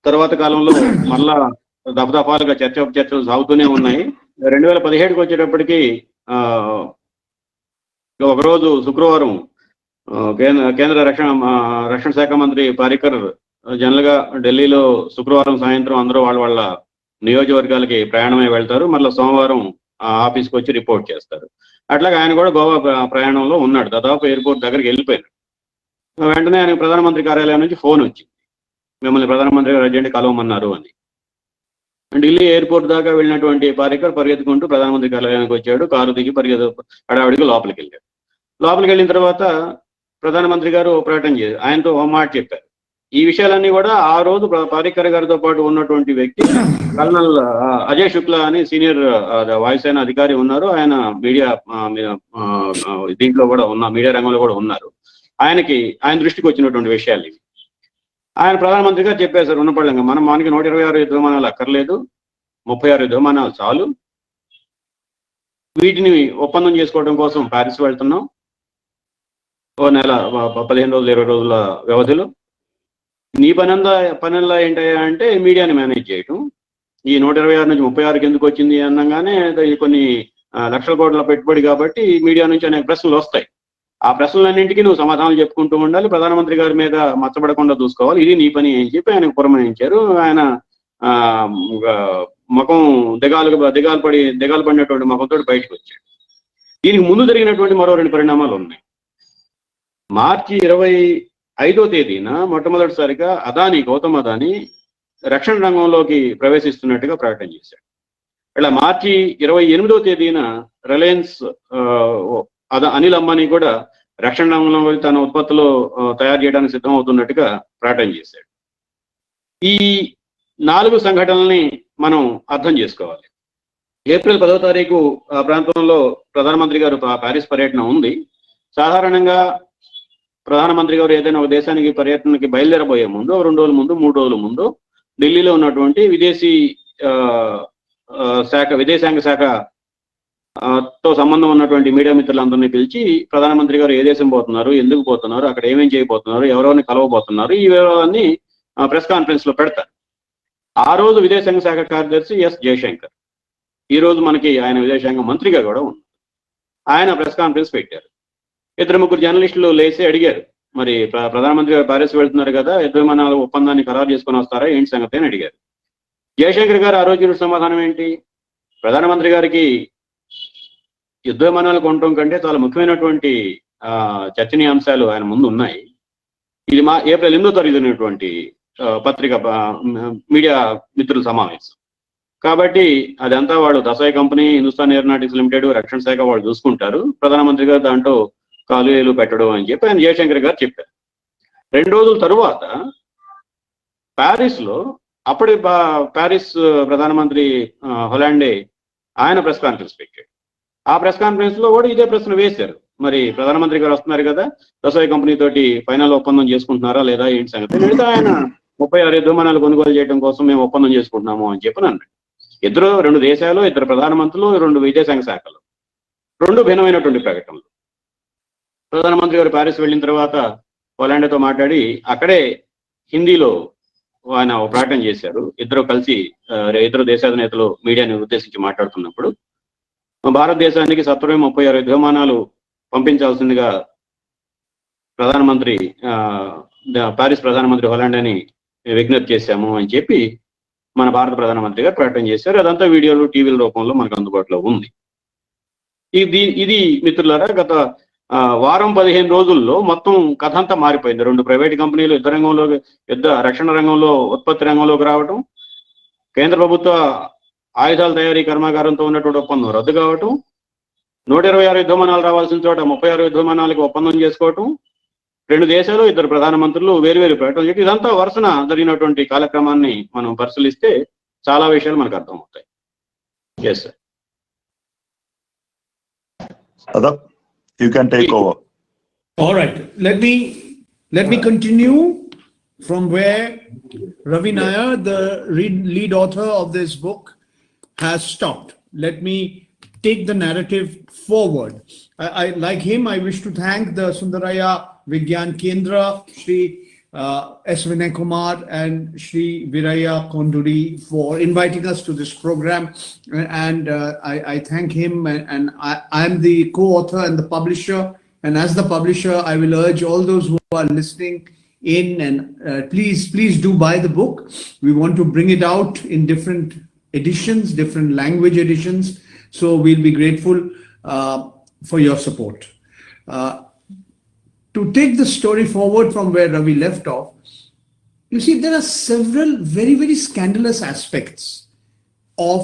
తర్వాత కాలంలో మళ్ళా దఫదఫాలుగా చర్చలు సాగుతూనే ఉన్నాయి. 2017కి వచ్చేటప్పటికి ఒకరోజు శుక్రవారం కేంద్ర రక్షణ శాఖ మంత్రి పారికర్ జనరల్ గా ఢిల్లీలో శుక్రవారం సాయంత్రం అందరూ వాళ్ళ నియోజకవర్గాలకి ప్రయాణమై వెళ్తారు. మళ్ళీ సోమవారం ఆఫీస్కి వచ్చి రిపోర్ట్ చేస్తారు. అట్లాగే ఆయన కూడా గోవా ప్రయాణంలో ఉన్నాడు. దాదాపు ఎయిర్పోర్ట్ దగ్గరికి వెళ్ళిపోయాడు. వెంటనే ఆయన ప్రధానమంత్రి కార్యాలయం నుంచి ఫోన్ వచ్చింది, మిమ్మల్ని ప్రధానమంత్రి గారు అర్జెంట్ కలవమన్నారు అని. ఢిల్లీ ఎయిర్పోర్ట్ దాకా వెళ్ళినటువంటి పారికర్ పరిగెత్తుకుంటూ ప్రధానమంత్రి కార్యాలయానికి వచ్చాడు. కారు దిగి హడావిడికి లోపలికి వెళ్ళాడు. లోపలికి వెళ్ళిన తర్వాత ప్రధానమంత్రి గారు ప్రకటన చేశారు, ఆయనతో ఒక మాట చెప్పారు. ఈ విషయాలన్నీ కూడా ఆ రోజు పారికర్ గారితో పాటు ఉన్నటువంటి వ్యక్తి కల్నల్ అజయ్ శుక్లా అని సీనియర్ వాయుసేన అధికారి ఉన్నారు. ఆయన మీడియా దీంట్లో కూడా మీడియా రంగంలో కూడా ఉన్నారు. ఆయన దృష్టికి వచ్చినటువంటి విషయాలు ఇవి. ఆయన ప్రధానమంత్రిగా చెప్పేశారు ఉన్నపడంగా మనకి 126 యుద్ధ విమానాలు అక్కర్లేదు, 36 యుద్ధ విమానాలు చాలు, వీటిని ఒప్పందం చేసుకోవడం కోసం ప్యారిస్ వెళ్తున్నాం ఓ నెల 15 రోజులు 20 రోజుల వ్యవధిలో. నీ పనంలా ఏంటయ్యా అంటే మీడియాని మేనేజ్ చేయటం. ఈ 126 నుంచి 36కి ఎందుకు వచ్చింది అనగానే కొన్ని లక్షల కోట్ల పెట్టుబడి కాబట్టి మీడియా నుంచి అనేక ప్రశ్నలు వస్తాయి. ఆ ప్రశ్నలన్నింటికీ నువ్వు సమాధానాలు చెప్పుకుంటూ ఉండాలి, ప్రధానమంత్రి గారి మీద మచ్చబడకుండా చూసుకోవాలి, ఇది నీ పని అని చెప్పి ఆయనకు పురమాయించారు. ఆయన ముఖం దిగాలు పడినటువంటి ముఖంతో బయటకు వచ్చాడు. దీనికి ముందు జరిగినటువంటి మరో 2 పరిణామాలు ఉన్నాయి. మార్చి 25వ తేదీన మొట్టమొదటిసారిగా గౌతమ్ అదానీ రక్షణ రంగంలోకి ప్రవేశిస్తున్నట్టుగా ప్రకటన చేశాడు. ఇలా మార్చి 28వ తేదీన రిలయన్స్ అనిల్ అంబానీ కూడా రక్షణ రంగంలో తన ఉత్పత్తులు తయారు చేయడానికి సిద్ధమవుతున్నట్టుగా ప్రకటన చేశాడు. ఈ 4 సంఘటనల్ని మనం అర్థం చేసుకోవాలి. ఏప్రిల్ 10వ తారీఖు ఆ ప్రాంతంలో ప్రధానమంత్రి గారు ప్యారిస్ పర్యటన ఉంది. సాధారణంగా ప్రధానమంత్రి గారు ఏదైనా ఒక దేశానికి పర్యటనకి బయలుదేరబోయే ముందు 2 రోజుల ముందు 3 రోజుల ముందు ఢిల్లీలో ఉన్నటువంటి విదేశాంగ శాఖ తో సంబంధం ఉన్నటువంటి మీడియా మిత్రులందరినీ పిలిచి ప్రధానమంత్రి గారు ఏ దేశం పోతున్నారు, ఎందుకు పోతున్నారు, అక్కడ ఏమేం చేయబోతున్నారు, ఎవరెవరిని కలవబోతున్నారు, ఈ వివరాలన్నీ ప్రెస్ కాన్ఫరెన్స్ లో పెడతారు. ఆ రోజు విదేశాంగ శాఖ కార్యదర్శి ఎస్ జయశంకర్, ఈ రోజు మనకి ఆయన విదేశాంగ మంత్రిగా కూడా ఉన్నారు. ఆయన ప్రెస్ కాన్ఫరెన్స్ పెట్టారు. 2-3 జర్నలిస్టులు లేచి అడిగారు, మరి ప్రధానమంత్రి గారు ప్యారిస్ వెళ్తున్నారు కదా, యుద్ధ విమానాల ఒప్పందాన్ని ఖరారు చేసుకొని వస్తారా ఏంటి సంగతి అని అడిగారు. జయశంకర్ గారు ఆ రోజు సమాధానం ఏంటి, ప్రధానమంత్రి గారికి యుద్ధ విమానాలు కొనడం కంటే చాలా ముఖ్యమైనటువంటి చర్చనీయాంశాలు ఆయన ముందు ఉన్నాయి. ఇది ఏప్రిల్ 8వ తారీఖు జరిగినటువంటి పత్రిక మీడియా మిత్రుల సమావేశం కాబట్టి అదంతా వాళ్ళు దసాయి కంపెనీ, హిందుస్థాన్ ఏరోనాటిక్స్ లిమిటెడ్, రక్షణ శాఖ వాళ్ళు చూసుకుంటారు, ప్రధానమంత్రి గారు దాంట్లో కాలువేలు పెట్టడం అని చెప్పి ఆయన జయశంకర్ గారు చెప్పారు. 2 రోజుల తరువాత ప్యారిస్ లో ప్యారిస్ ప్రధానమంత్రి హొలాండే ఆయన ప్రెస్ కాన్ఫరెన్స్ పెట్టాడు. ఆ ప్రెస్ కాన్ఫరెన్స్ లో కూడా ఇదే ప్రశ్న వేశారు, మరి ప్రధానమంత్రి గారు వస్తున్నారు కదా, దసాయి కంపెనీ తోటి ఫైనల్ ఒప్పందం చేసుకుంటున్నారా లేదా ఏంటి సంగతి. లేదా ఆయన 36 యుద్ధ విమానాలు కొనుగోలు చేయడం కోసం మేము ఒప్పందం చేసుకుంటున్నాము అని చెప్పి అన్నాడు. 2 దేశాలు, 2 ప్రధానమంత్రులు, 2 విదేశాంగ శాఖలు, 2 భిన్నమైనటువంటి ప్రకటనలు. ప్రధానమంత్రి గారు ప్యారిస్ వెళ్ళిన తర్వాత హొలాండేతో మాట్లాడి అక్కడే హిందీలో ఆయన ప్రకటన చేశారు. ఇద్దరు కలిసి 2 దేశాధినేతలు మీడియాని ఉద్దేశించి మాట్లాడుతున్నప్పుడు భారతదేశానికి సత్వరమే 36 యుద్ధ విమానాలు పంపించాల్సిందిగా ప్యారిస్ ప్రధానమంత్రి హొలాండేని విజ్ఞప్తి చేశాము అని చెప్పి మన భారత ప్రధానమంత్రి గారు ప్రకటన చేశారు. అదంతా వీడియోలు, టీవీల రూపంలో మనకు అందుబాటులో ఉంది. ఇది మిత్రులారా, గత వారం 15 రోజుల్లో మొత్తం కథ అంతా మారిపోయింది. 2 ప్రైవేట్ కంపెనీలు రక్షణ రంగంలో ఉత్పత్తి రంగంలోకి రావటం, కేంద్ర ప్రభుత్వ ఆయుధాల తయారీ కర్మాగారంతో ఉన్నటువంటి ఒప్పందం రద్దు కావటం, 126 యుద్ధ విమానాలు రావాల్సిన చోట 36 యుద్ధ విమానాలకు ఒప్పందం చేసుకోవటం, 2 దేశాలు, 2 ప్రధానమంత్రులు వేరు ప్రకటనలు చెప్పి ఇదంతా వరుసన జరిగినటువంటి కాలక్రమాన్ని మనం పరిశీలిస్తే చాలా విషయాలు మనకు అర్థమవుతాయి. Yes sir. Adap, you can take over. All right. Let me continue from where Ravi Nair, the lead author of this book, has stopped. Let me take the narrative forward. I like him, I wish to thank the Sundaraya Vigyan Kendra, Shri S. Vinay Kumar and Shri Viraya Konduri for inviting us to this program. And I thank him, and I am the co-author and the publisher. And as the publisher, I will urge all those who are listening in and please do buy the book. We want to bring it out in different editions, different language editions. So we'll be grateful for your support. To take the story forward from where Ravi left off, you see, there are several very, very scandalous aspects of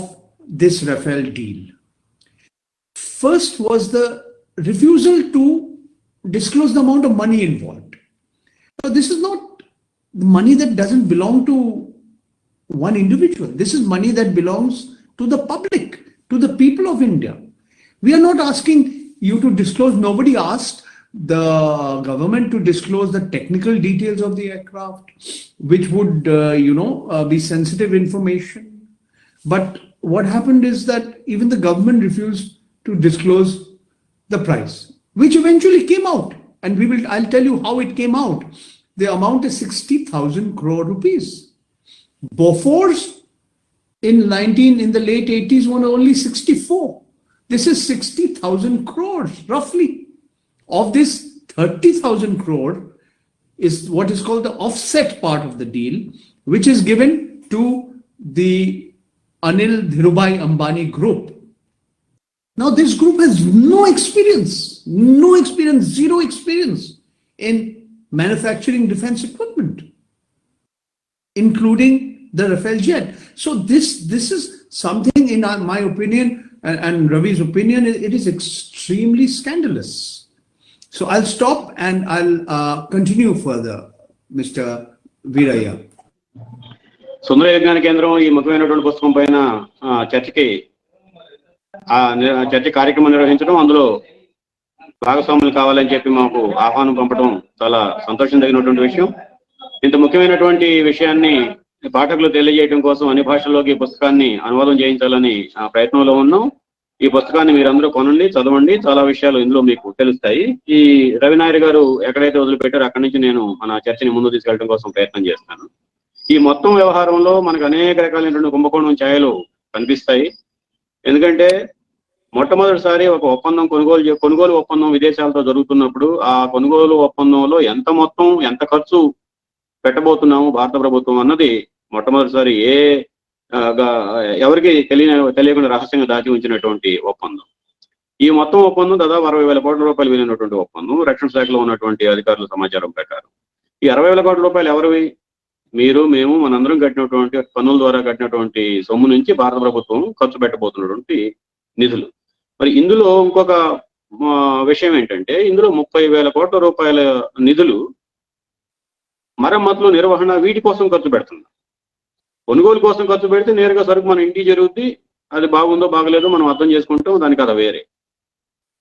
this Rafale deal. First was the refusal to disclose the amount of money involved. So this is not money that doesn't belong to one individual. This is money that belongs to the public, to the people of India. We are not asking you to disclose. Nobody asked the government to disclose the technical details of the aircraft. which would, be sensitive information. But what happened is that even the government refused to disclose the price, which eventually came out. And I'll tell you how it came out. The amount is 60,000 crore rupees. Bofors in the late 80s were only 64. This is 60,000 crores, roughly. Of this, 30,000 crore is what is called the offset part of the deal, which is given to the Anil Dhirubhai Ambani group. Now, this group has zero experience in manufacturing defense equipment, including the Rafale jet. So this is something, in my opinion, and Ravi's opinion, it is extremely scandalous. So I'll stop and I'll continue further, Mr. Veeraya. సుందర విజ్ఞాన కేంద్రం ఈ ముఖ్యమైనటువంటి పుస్తకం పైన చర్చ కార్యక్రమం నిర్వహించడం, అందులో భాగస్వాములు కావాలని చెప్పి మాకు ఆహ్వానం పంపడం చాలా సంతోషం తగినటువంటి విషయం. ఇంత ముఖ్యమైనటువంటి విషయాన్ని పాఠకులు తెలియజేయడం కోసం అన్ని భాషల్లోకి పుస్తకాన్ని అనువాదం చేయించాలని ప్రయత్నంలో ఉన్నాం. ఈ పుస్తకాన్ని మీరందరూ కొనండి, చదవండి. చాలా విషయాలు ఇందులో మీకు తెలుస్తాయి. ఈ రవినాయర్ గారు ఎక్కడైతే వదిలిపెట్టారో అక్కడి నుంచి నేను మన చర్చని ముందు తీసుకెళ్ళడం కోసం ప్రయత్నం చేస్తాను. ఈ మొత్తం వ్యవహారంలో మనకు అనేక రకాలైనటువంటి కుంభకోణం ఛాయలు కనిపిస్తాయి. ఎందుకంటే మొట్టమొదటిసారి ఒక ఒప్పందం కొనుగోలు ఒప్పందం విదేశాలతో జరుగుతున్నప్పుడు ఆ కొనుగోలు ఒప్పందంలో ఎంత మొత్తం, ఎంత ఖర్చు పెట్టబోతున్నాము భారత ప్రభుత్వం అన్నది మొట్టమొదటిసారి ఎవరికి తెలియకుండా రహస్యంగా దాచి ఉంచినటువంటి ఒప్పందం. ఈ మొత్తం ఒప్పందం దాదాపు 60,000 కోట్ల రూపాయలు విలువైనటువంటి ఒప్పందం. రక్షణ శాఖలో ఉన్నటువంటి అధికారుల సమాచారం ప్రకారం ఈ 60,000 కోట్ల రూపాయలు ఎవరివి? మీరు, మేము, మనందరం కట్టినటువంటి పన్నుల ద్వారా కట్టినటువంటి సొమ్ము నుంచి భారత ప్రభుత్వం ఖర్చు పెట్టబోతున్నటువంటి నిధులు. మరి ఇందులో ఇంకొక విషయం ఏంటంటే, ఇందులో 30,000 కోట్ల రూపాయల నిధులు మరమ్మతులు, నిర్వహణ, వీటి కోసం ఖర్చు పెడుతుంది. కొనుగోలు కోసం ఖర్చు పెడితే నేరుగా సరుకు మన ఇంటికి జరుగుద్ది, అది బాగుందో బాగలేదో మనం అర్థం చేసుకుంటాం, దానికి అది వేరే.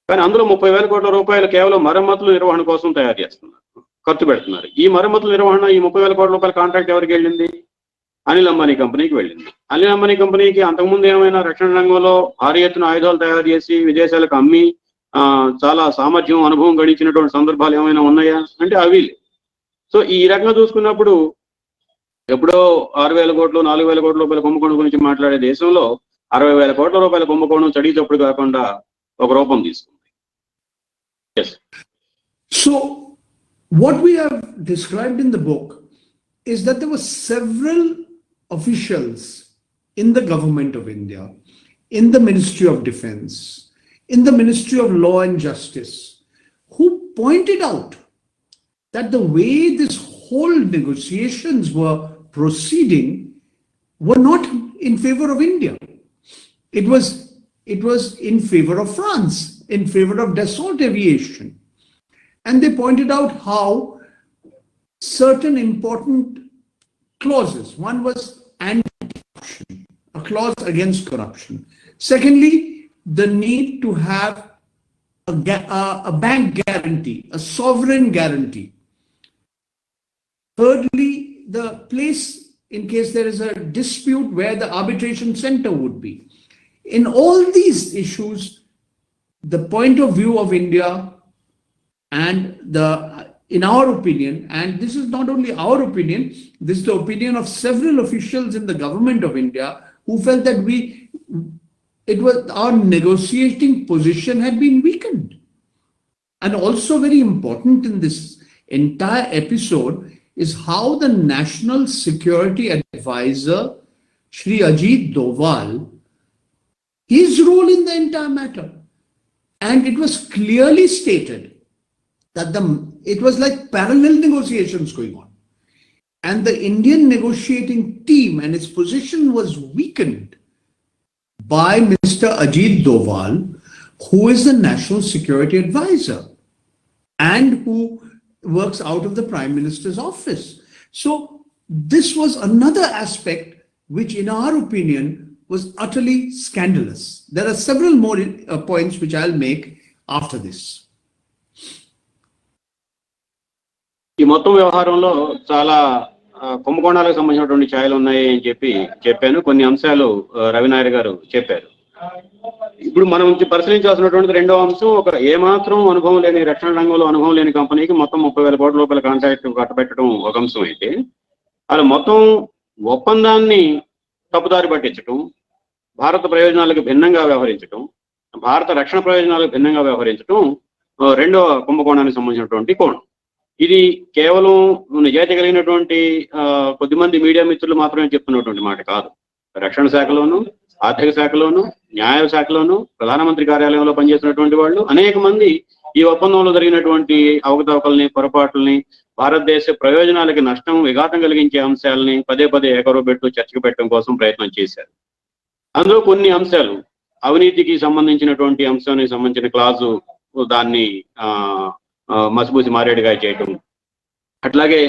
కానీ అందులో 30,000 కోట్ల రూపాయలు కేవలం మరమ్మతులు, నిర్వహణ కోసం తయారు చేస్తున్నారు, ఖర్చు పెడుతున్నారు. ఈ మరమ్మతుల నిర్వహణ, ఈ 30,000 కోట్ల రూపాయల కాంట్రాక్ట్ ఎవరికి వెళ్ళింది? అనిల్ అంబానీ కంపెనీకి వెళ్ళింది. అనిల్ అంబానీ కంపెనీకి అంతకుముందు ఏమైనా రక్షణ రంగంలో భారీ ఎత్తున ఆయుధాలు తయారు చేసి విదేశాలకు అమ్మి చాలా సామర్థ్యం, అనుభవం గడించినటువంటి సందర్భాలు ఏమైనా ఉన్నాయా అంటే అవి. సో ఈ రకంగా చూసుకున్నప్పుడు ఎప్పుడో 6,000 కోట్లు, 4,000 కోట్ల రూపాయల కుంభకోణం గురించి మాట్లాడే దేశంలో 60,000 కోట్ల రూపాయల కుంభకోణం చడి చప్పుడు కాకుండా ఒక రూపం తీసుకుంది. So what we have described in the book is that there were several officials in the government of India, in the Ministry of Defense, in the Ministry of Law and Justice, who pointed out that the way this whole negotiations were proceeding were not in favor of India. It was in favor of France, in favor of Dassault Aviation. And they pointed out how certain important clauses, one was anti-corruption, a clause against corruption. Secondly, the need to have a bank guarantee, a sovereign guarantee. Thirdly, the place in case there is a dispute where the arbitration center would be. In all these issues, the point of view of India and in our opinion, and this is not only our opinion, this is the opinion of several officials in the government of India who felt that our negotiating position had been weakened. And also very important in this entire episode is how the National Security Advisor, Shri Ajit Doval, his role in the entire matter. And it was clearly stated that it was like parallel negotiations going on. And the Indian negotiating team and its position was weakened by Mr. Ajit Doval, who is the National Security Advisor and who works out of the Prime Minister's office. So this was another aspect which, in our opinion, was utterly scandalous. There are several more points which I'll make after this. ఈ మొత్తం వ్యవహారంలో చాలా కుంభకోణాలకు సంబంధించినటువంటి ఛాయలు ఉన్నాయి అని చెప్పాను. కొన్ని అంశాలు రవినాయర్ గారు చెప్పారు. ఇప్పుడు మనం పరిశీలించాల్సినటువంటి రెండవ అంశం, ఒక ఏమాత్రం అనుభవం లేని, రక్షణ రంగంలో అనుభవం లేని కంపెనీకి మొత్తం 30,000 కోట్ల రూపాయల కాంట్రాక్ట్ కట్టబెట్టడం ఒక అంశం అయితే, అలా మొత్తం ఒప్పందాన్ని తప్పుదారి పట్టించడం, భారత ప్రయోజనాలకు భిన్నంగా వ్యవహరించడం, భారత రక్షణ ప్రయోజనాలకు భిన్నంగా వ్యవహరించడం రెండవ కుంభకోణానికి సంబంధించినటువంటి కోణం. ఇది కేవలం నిజాయితీ కలిగినటువంటి కొద్దిమంది మీడియా మిత్రులు మాత్రమే చెప్తున్నటువంటి మాట కాదు. రక్షణ శాఖలోను, ఆర్థిక శాఖలోను, న్యాయ శాఖలోను, ప్రధానమంత్రి కార్యాలయంలో పనిచేస్తున్నటువంటి వాళ్ళు అనేక మంది ఈ ఒప్పందంలో జరిగినటువంటి అవకతవకల్ని, పొరపాట్లని, భారతదేశ ప్రయోజనాలకి నష్టం, విఘాతం కలిగించే అంశాలని పదే పదే ఏకరువుపెట్టు చర్చకు పెట్టడం కోసం ప్రయత్నం చేశారు. అందులో కొన్ని అంశాలు, అవినీతికి సంబంధించినటువంటి అంశానికి సంబంధించిన క్లాజు దాన్ని మసిబూసి మారేడుగా చేయటం, అట్లాగే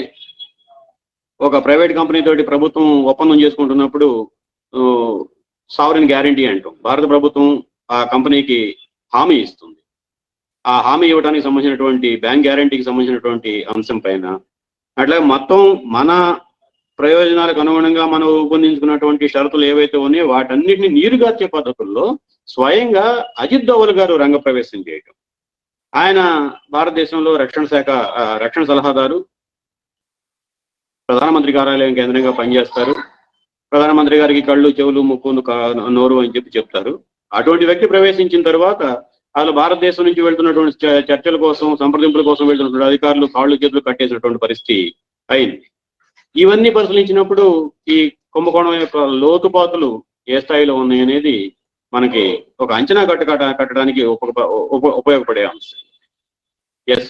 ఒక ప్రైవేట్ కంపెనీ తోటి ప్రభుత్వం ఒప్పందం చేసుకుంటున్నప్పుడు సావరిన్ గ్యారంటీ అంటాం, భారత ప్రభుత్వం ఆ కంపెనీకి హామీ ఇస్తుంది. ఆ హామీ ఇవ్వడానికి సంబంధించినటువంటి బ్యాంక్ గ్యారంటీకి సంబంధించినటువంటి అంశం పైన, అట్లాగే మొత్తం మన ప్రయోజనాలకు అనుగుణంగా మనం రూపొందించుకున్నటువంటి షరతులు ఏవైతే ఉన్నాయో వాటన్నిటిని నీరుగార్చే పద్ధతుల్లో స్వయంగా అజిత్ దోవల్ గారు రంగప్రవేశం చేయటం. ఆయన భారతదేశంలో రక్షణ సలహాదారు, ప్రధానమంత్రి కార్యాలయం కేంద్రంగా పనిచేస్తారు. ప్రధానమంత్రి గారికి కళ్ళు, చెవులు, ముక్కు, నోరు అని చెప్తారు. అటువంటి వ్యక్తి ప్రవేశించిన తర్వాత వాళ్ళు భారతదేశం నుంచి వెళ్తున్నటువంటి చర్చల కోసం, సంప్రదింపుల కోసం వెళ్తున్నటువంటి అధికారులు కాళ్ళు చేతులు కట్టేసినటువంటి పరిస్థితి అయింది. ఇవన్నీ పరిశీలించినప్పుడు ఈ కుంభకోణం యొక్క లోతుపాతులు ఏ స్థాయిలో ఉన్నాయి అనేది మనకి ఒక అంచనా కట్టడానికి ఉపయోగపడే అంశం. Yes.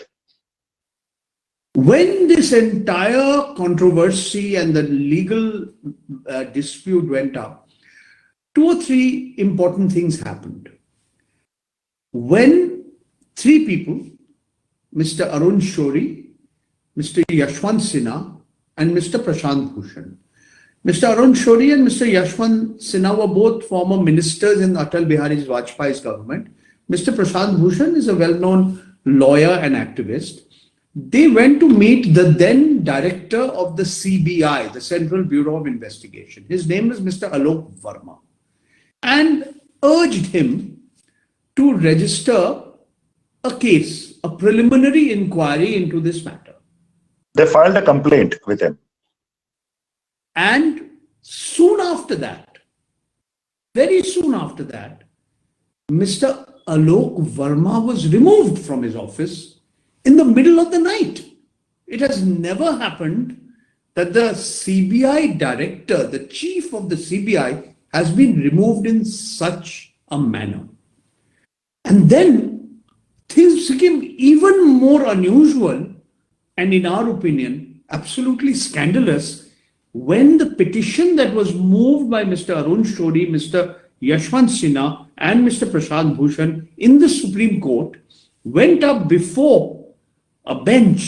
When this entire controversy and the legal dispute went up, 2 or 3 important things happened. When 3 people, Mr. Arun Shourie, Mr. Yashwant Sinha, and Mr. Prashant Bhushan. Mr. Arun Shourie and Mr. Yashwant Sinha were both former ministers in Atal Bihari Vajpayee's government. Mr. Prashant Bhushan is a well-known lawyer and activist. They went to meet the then director of the CBI, the Central Bureau of Investigation. His name is Mr. Alok Verma, and urged him to register a case, a preliminary inquiry into this matter. They filed a complaint with him. And soon after that, very soon after that, Mr. Alok Verma was removed from his office in the middle of the night. It has never happened that the CBI director, the chief of the CBI, has been removed in such a manner. And then things became even more unusual and, in our opinion, absolutely scandalous when the petition that was moved by Mr. Arun Shourie, Mr. Yashwant Sinha, and Mr. Prashant Bhushan in the Supreme Court went up before a bench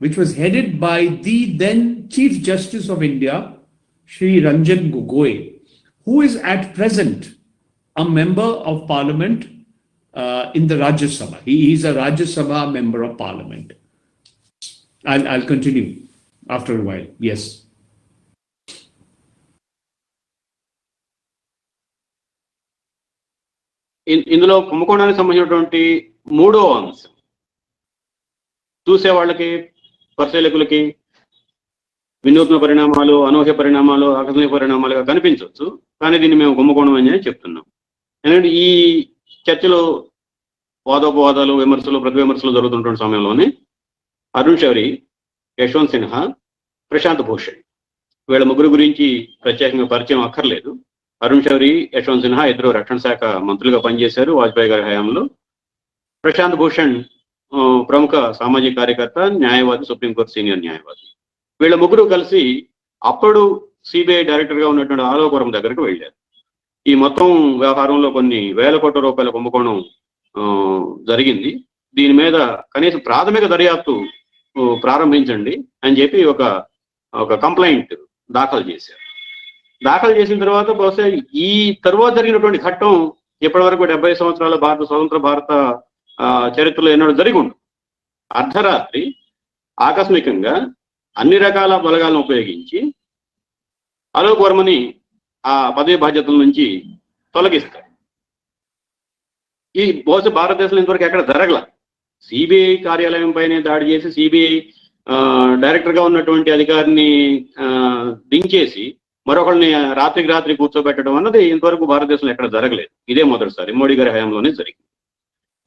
which was headed by the then Chief Justice of India, Shri Ranjan Gogoi, who is at present a member of Parliament in the Rajya Sabha. He is a Rajya Sabha member of Parliament. I'll continue after a while. Yes. ఇందులో కుంభకోణానికి సంబంధించినటువంటి మూడో అంశం, చూసే వాళ్ళకి, పరిశీలకులకి వినూత్న పరిణామాలు, అనూహ్య పరిణామాలు, ఆకస్మిక పరిణామాలుగా కనిపించవచ్చు. కానీ దీన్ని మేము కుంభకోణం అని చెప్తున్నాం. ఎందుకంటే ఈ చర్చలో వాదోపవాదాలు, విమర్శలు, ప్రతి విమర్శలు జరుగుతున్నటువంటి సమయంలోనే అరుణ్ శౌరి, యశ్వంత్ సిన్హా, ప్రశాంత్ భూషణ్, వీళ్ళ ముగ్గురు గురించి ప్రత్యేకంగా పరిచయం అక్కర్లేదు. అరుణ్ శౌరి, యశ్వంత్ సిన్హా ఇద్దరు రక్షణ శాఖ మంత్రులుగా పనిచేశారు వాజ్పేయి గారి హయాంలో. ప్రశాంత్ భూషణ్ ప్రముఖ సామాజిక కార్యకర్త, న్యాయవాది, సుప్రీంకోర్టు సీనియర్ న్యాయవాది. వీళ్ళ ముగ్గురు కలిసి అప్పుడు సిబిఐ డైరెక్టర్ గా ఉన్నటువంటి ఆలోకవరం దగ్గరకు వెళ్ళారు. ఈ మొత్తం వ్యవహారంలో కొన్ని వేల కోట్ల రూపాయల కుంభకోణం జరిగింది, దీని మీద కనీసం ప్రాథమిక దర్యాప్తు ప్రారంభించండి అని చెప్పి ఒక కంప్లైంట్ దాఖలు చేశారు. దాఖలు చేసిన తర్వాత బహుశా ఈ తరువాత జరిగినటువంటి ఘట్టం ఇప్పటి వరకు 70 సంవత్సరాల స్వతంత్ర భారత చరిత్రలో ఎన్నడూ జరిగి ఉండదు. అర్ధరాత్రి ఆకస్మికంగా అన్ని రకాల బలగాలను ఉపయోగించి అలోక్ వర్మని ఆ పదవి బాధ్యతల నుంచి తొలగిస్తారు. ఈ బహుశా భారతదేశంలో ఇంతవరకు ఎక్కడ జరగల. సిబిఐ కార్యాలయం పైన దాడి చేసి సిబిఐ డైరెక్టర్ గా ఉన్నటువంటి అధికారిని దించేసి మరొకరిని రాత్రికి రాత్రి కూర్చోబెట్టడం అన్నది ఇంతవరకు భారతదేశంలో ఎక్కడ జరగలేదు. ఇదే మొదటిసారి మోడీ గారి హయాంలోనే జరిగింది.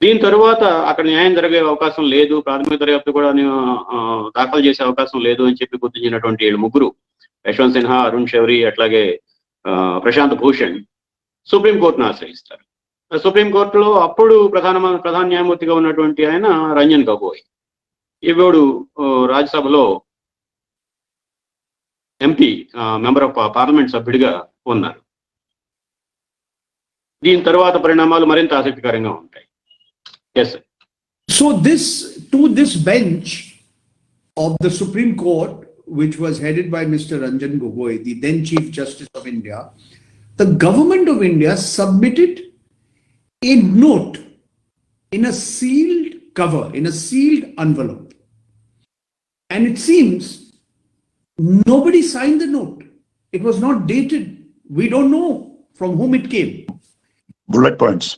దీని తరువాత అక్కడ న్యాయం జరిగే అవకాశం లేదు, ప్రాథమిక దర్యాప్తు కూడా దాఖలు చేసే అవకాశం లేదు అని చెప్పి గుర్తించినటువంటి 7 ముగ్గురు, యశ్వంత్ సిన్హా, అరుణ్ శౌరి, అట్లాగే ప్రశాంత్ భూషణ్ సుప్రీంకోర్టును ఆశ్రయిస్తారు. సుప్రీంకోర్టులో అప్పుడు ప్రధాన న్యాయమూర్తిగా ఉన్నటువంటి ఆయన రంజన్ గొగోయ్, ఈవిడు రాజ్యసభలో ఎంపీ, మెంబర్ ఆఫ్ పార్లమెంట్ సభ్యుడిగా ఉన్నారు. దీని తర్వాత పరిణామాలు మరింత ఆసక్తికరంగా ఉంటాయి. Yes, sir. So this bench of the Supreme Court, which was headed by Mr. Ranjan Gogoi, the then Chief Justice of India, the government of India submitted a note in a sealed cover, in a sealed envelope. And it seems nobody signed the note. It was not dated. We don't know from whom it came. Bullet points.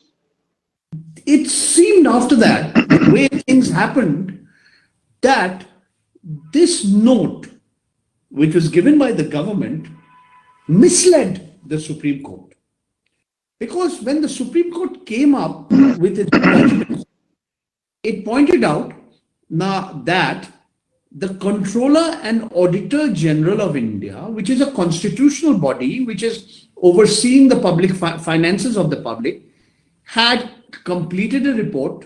It seemed after that, the way things happened, that this note, which was given by the government, misled the Supreme Court. Because when the Supreme Court came up with its judgment, it pointed out now that the Controller and Auditor General of India, which is a constitutional body which is overseeing the public finances of the public, had completed a report,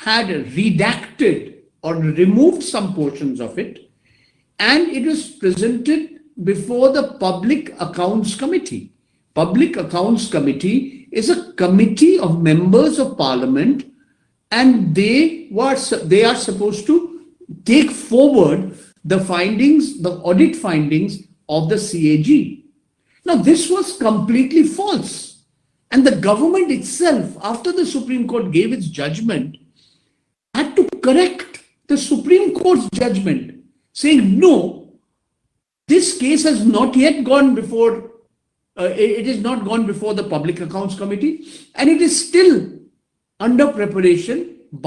had redacted or removed some portions of it, and it was presented before the Public Accounts Committee. Public Accounts Committee is a committee of members of Parliament, and they are supposed to take forward the findings, the audit findings of the CAG. Now, this was completely false. And the government itself, after the Supreme Court gave its judgment, had to correct the Supreme Court's judgment, saying, no, this case has not yet gone before, it is not gone before the Public Accounts Committee, and it is still under preparation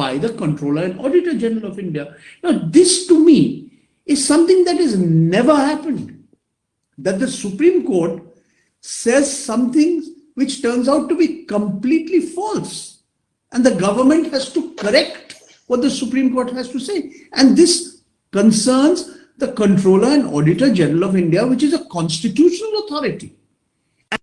by the Controller and Auditor General of India. Now, this to me is something that has never happened, that the Supreme Court says something which turns out to be completely false. And the government has to correct what the Supreme Court has to say. And this concerns the Controller and Auditor General of India, which is a constitutional authority.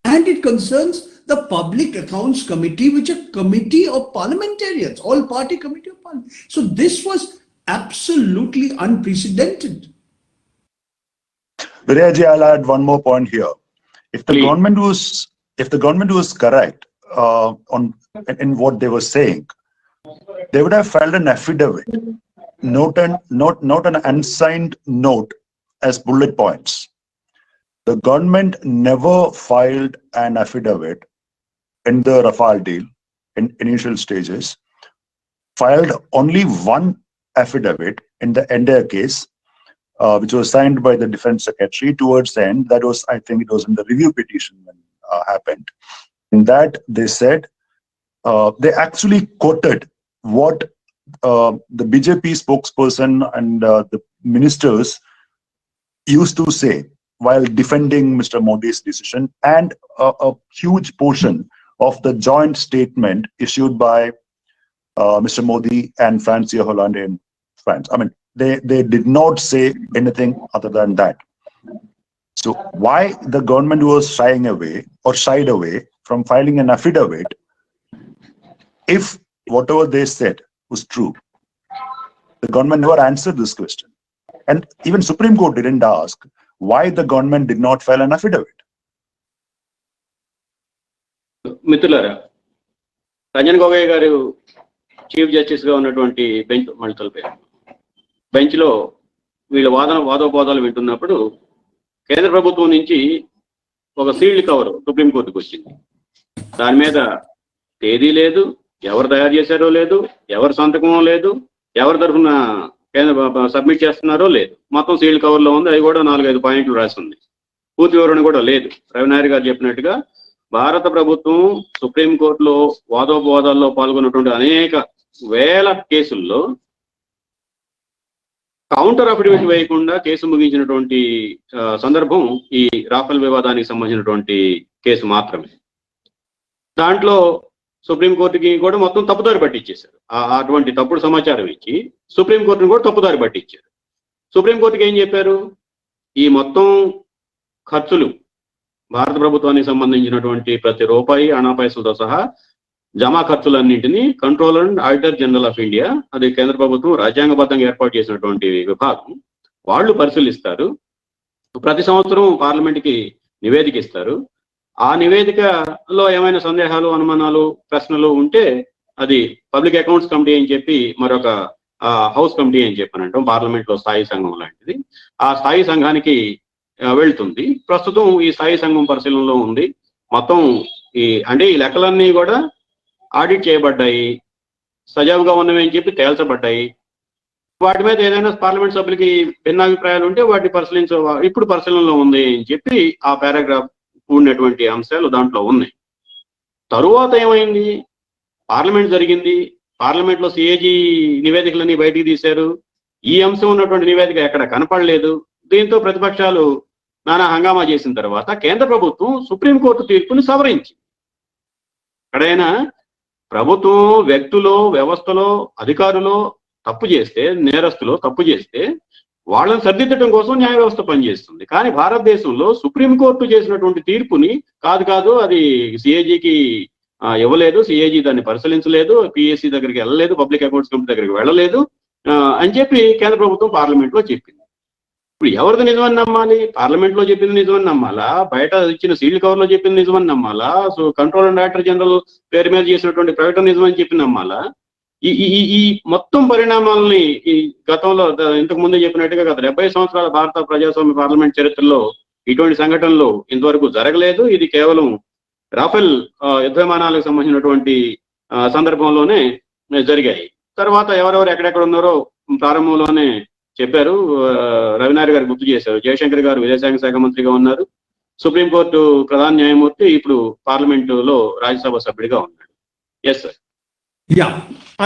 And it concerns the Public Accounts Committee, which is a committee of parliamentarians, all-party committee of parliament. So this was absolutely unprecedented. Viraji, I'll add one more point here. If the government was correct in what they were saying, they would have filed an affidavit, not an unsigned note as bullet points. The government never filed an affidavit in the Rafale deal in initial stages, filed only one affidavit in the entire case, which was signed by the Defense Secretary towards the end. That was, I think it was in the review petition when happened. In that, they said, they actually quoted what the BJP spokesperson and the ministers used to say while defending Mr. Modi's decision, and a huge portion of the joint statement issued by Mr. Modi and Francia Hollande in France. I mean, they did not say anything other than that. So why the government was shying away or shied away from filing an affidavit if whatever they said was true? The government never answered this question. And even Supreme Court didn't ask why the government did not file an affidavit. మిత్రులారా, రంజన్ గొగోయ్ గారు chief justice గా ఉన్నటువంటి bench bench లో వీళ్ళ వాదోపవాదాలు వింటున్నప్పుడు కేంద్ర ప్రభుత్వం నుంచి ఒక సీల్డ్ కవర్ సుప్రీంకోర్టుకు వచ్చింది. దాని మీద తేదీ లేదు, ఎవరు తయారు చేశారో లేదు, ఎవరి సంతకమో లేదు, ఎవరి తరఫున సబ్మిట్ చేస్తున్నారో లేదు. మొత్తం సీల్డ్ కవర్లో ఉంది, అది కూడా 4-5 పాయింట్లు రాసింది. పూర్తి వివరణ కూడా లేదు. రవినాయర్ గారు చెప్పినట్టుగా భారత ప్రభుత్వం సుప్రీంకోర్టులో వాదోపవాదాల్లో పాల్గొన్నటువంటి అనేక వేల కేసుల్లో కౌంటర్ అఫిడవిట్ వేయకుండా కేసు ముగించినటువంటి సందర్భం ఈ రాఫెల్ వివాదానికి సంబంధించినటువంటి కేసు మాత్రమే. దాంట్లో సుప్రీంకోర్టుకి కూడా మొత్తం తప్పుదారి పట్టించేశారు. అటువంటి తప్పుడు సమాచారం ఇచ్చి సుప్రీంకోర్టుని కూడా తప్పుదారి పట్టించారు. సుప్రీంకోర్టుకి ఏం చెప్పారు? ఈ మొత్తం ఖర్చులు భారత ప్రభుత్వానికి సంబంధించినటువంటి ప్రతి రూపాయి అనాపైసలతో సహా జమా ఖర్చులన్నింటినీ controller and auditor general of India, అది కేంద్ర ప్రభుత్వం రాజ్యాంగబద్ధంగా ఏర్పాటు చేసినటువంటి విభాగం, వాళ్ళు పరిశీలిస్తారు. ప్రతి సంవత్సరం పార్లమెంట్కి నివేదిక ఇస్తారు. ఆ నివేదికలో ఏమైనా సందేహాలు, అనుమానాలు, ప్రశ్నలు ఉంటే అది పబ్లిక్ అకౌంట్స్ కమిటీ అని చెప్పి మరొక హౌస్ కమిటీ అని చెప్పానంటాం, పార్లమెంట్లో స్థాయి సంఘం లాంటిది. ఆ స్థాయి సంఘానికి వెళ్తుంది. ప్రస్తుతం ఈ స్థాయి సంఘం పరిశీలనలో ఉంది. మొత్తం ఈ లెక్కలన్నీ కూడా ఆడిట్ చేయబడ్డాయి, సజావుగా ఉన్నవి చెప్పి తేల్చబడ్డాయి. వాటి మీద ఏదైనా పార్లమెంట్ సభ్యులకి భిన్నాభిప్రాయాలు ఉంటే వాటిని ఇప్పుడు పరిశీలనలో ఉంది అని చెప్పి ఆ పారాగ్రాఫ్ కూడినటువంటి అంశాలు దాంట్లో ఉన్నాయి. తరువాత ఏమైంది? పార్లమెంట్ జరిగింది. పార్లమెంట్ లో సిఏజీ నివేదికలన్నీ బయటికి తీశారు. ఈ అంశం ఉన్నటువంటి నివేదిక ఎక్కడ కనపడలేదు. దీంతో ప్రతిపక్షాలు నానా హంగామా చేసిన తర్వాత కేంద్ర ప్రభుత్వం సుప్రీంకోర్టు తీర్పుని సవరించింది. ఎక్కడైనా ప్రభుత్వం వ్యక్తులో, వ్యవస్థలో, అధికారులో తప్పు చేస్తే, నేరస్తులో తప్పు చేస్తే వాళ్ళని సరిదిద్దడం కోసం న్యాయ వ్యవస్థ పనిచేస్తుంది. కానీ భారతదేశంలో సుప్రీంకోర్టు చేసినటువంటి తీర్పుని కాదు అది సిఏజీకి ఇవ్వలేదు, సిఏజీ దాన్ని పరిశీలించలేదు, పిఎస్సి దగ్గరికి వెళ్ళలేదు, పబ్లిక్ అకౌంట్స్ కమిటీ దగ్గరికి వెళ్ళలేదు అని చెప్పి కేంద్ర ప్రభుత్వం పార్లమెంట్ లో చెప్పింది. ఇప్పుడు ఎవరిది నిజమని నమ్మాలి? పార్లమెంట్ లో చెప్పింది నిజమని నమ్మాలా? బయట ఇచ్చిన సీల్డ్ కవర్ లో చెప్పింది నిజమని నమ్మాలా? So control and director general పేరు మీద చేసినటువంటి ప్రకటన నిజమని చెప్పి నమ్మాలా? ఈ మొత్తం పరిణామాలని ఈ గతంలో ఇంతకు ముందే చెప్పినట్టుగా గత 70 సంవత్సరాల భారత ప్రజాస్వామ్య పార్లమెంట్ చరిత్రలో ఇటువంటి సంఘటనలు ఇంతవరకు జరగలేదు. ఇది కేవలం రాఫెల్ యుద్ధ విమానాలకు సంబంధించినటువంటి సందర్భంలోనే జరిగాయి. తర్వాత ఎవరెవరు ఎక్కడెక్కడ ఉన్నారో ప్రారంభంలోనే చెప్పారు. రవినాయర్ గారు గుర్తు చేశారు. జయశంకర్ గారు విదేశాంగ శాఖ మంత్రిగా ఉన్నారు. సుప్రీంకోర్టు ప్రధాన న్యాయమూర్తి, ఇప్పుడు పార్లమెంటులో రాజ్యసభ సభ్యుడిగా ఉన్నాడు. Yes sir. Yeah,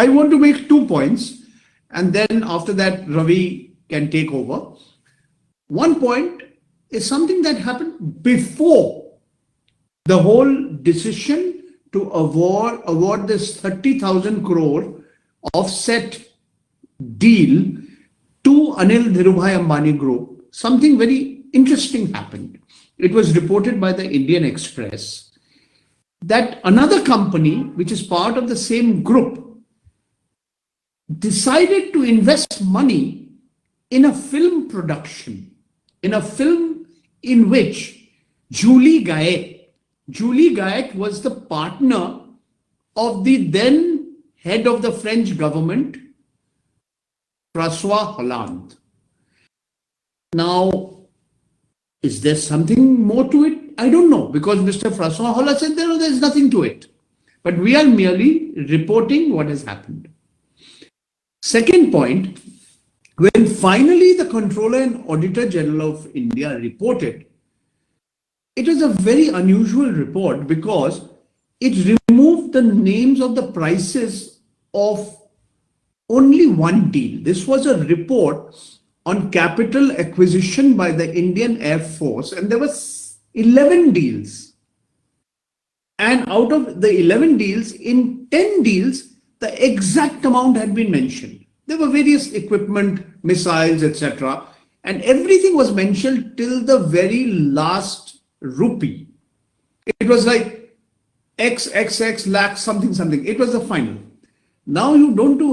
I want to make 2 points, and then after that Ravi can take over. One point is something that happened before the whole decision to award this 30,000 crore offset deal to Anil Dhirubhai Ambani Group. Something very interesting happened. It was reported by the Indian Express that another company, which is part of the same group, decided to invest money in a film production, in a film in which Julie Gaet was the partner of the then head of the French government, François Hollande. Now, is there something more to it? I don't know, because Mr. François Hollande said there's nothing to it. But we are merely reporting what has happened. Second point, when finally the Controller and Auditor General of India reported, it was a very unusual report because it removed the names of the prices of only one deal. This was a report on capital acquisition by the Indian Air Force, and there was 11 deals. And out of the 11 deals, in 10 deals, the exact amount had been mentioned. There were various equipment, missiles, etc. And everything was mentioned till the very last rupee. It was like XXX lakh something. It was the final. Now you don't do,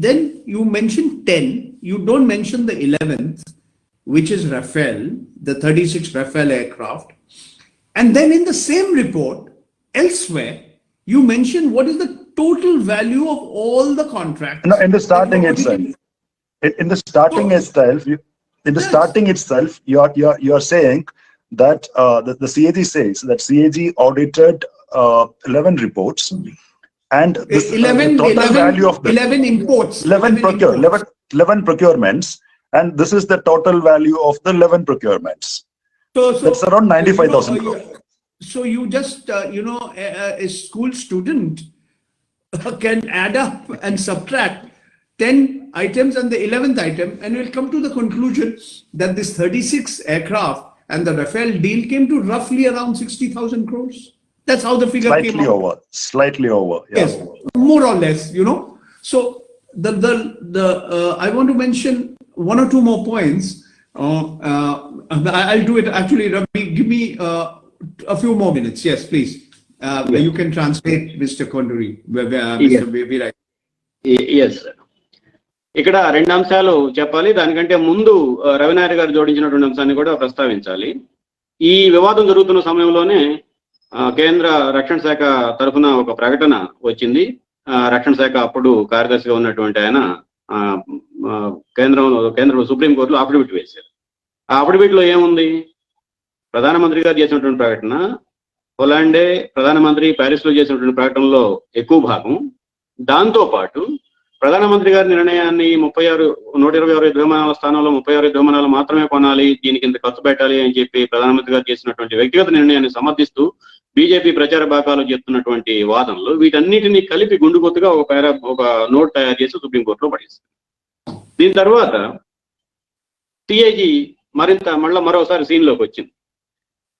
then you mention 10, you don't mention the 11th, which is Rafale, the 36 Rafale aircraft. And then in the same report, elsewhere, you mention what is the total value of all the contracts. No, in the starting itself. In the starting itself, you're saying that the CAG says that CAG audited 11 reports, And this 11, total 11, value of the 11 imports. 11 imports. 11 procurements, and this is the total value of the 11 procurements. So That's around 95,000 crore. So you just, a school student can add up and subtract 10 items and the 11th item, and will come to the conclusion that this 36 aircraft and the Rafale deal came to roughly around 60,000 crores. That's how the figure came out. Slightly over. Yeah. Yes, more or less, So I want to mention one or two more points. I'll do it actually. Ravi, give me a few more minutes. Yes, please. You can translate, Mr. Konduri. Mr. Virai. Yes, sir. ఇక్కడ రెండు అంశాలు చెప్పాలి. దానికంటే ముందు రవినాయర్ గారు జోడించినటువంటి అంశాన్ని కూడా ప్రస్తావించాలి. ఈ వివాదం జరుగుతున్న సమయంలోనే కేంద్ర రక్షణ శాఖ తరఫున ఒక ప్రకటన వచ్చింది. రక్షణ శాఖ అప్పుడు కార్యదర్శిగా ఉన్నటువంటి ఆయన కేంద్ర సుప్రీంకోర్టులో అఫిడవిట్ వేశారు. ఆ అఫిడవిట్ లో ఏముంది? ప్రధానమంత్రి గారు చేసినటువంటి ప్రకటన, హోలాండే ప్రధానమంత్రి ప్యారిస్ లో చేసినటువంటి ప్రకటనలో ఎక్కువ భాగం, దాంతో పాటు ప్రధానమంత్రి గారి నిర్ణయాన్ని 126 యుద్ధ విమానాల స్థానంలో 36 యుద్ధ విమానాలు మాత్రమే కొనాలి, దీనికి ఇంత ఖర్చు పెట్టాలి అని చెప్పి ప్రధానమంత్రి గారు చేసినటువంటి వ్యక్తిగత నిర్ణయాన్ని సమర్థిస్తూ బీజేపీ ప్రచార భాగాలు చెప్తున్నటువంటి వాదనలు, వీటన్నిటినీ కలిపి గుండుగొత్తుగా ఒక నోట్ తయారు చేసి సుప్రీంకోర్టులో పడేస్తారు. దీని తర్వాత సిఐజీ మరోసారి సీన్లోకి వచ్చింది.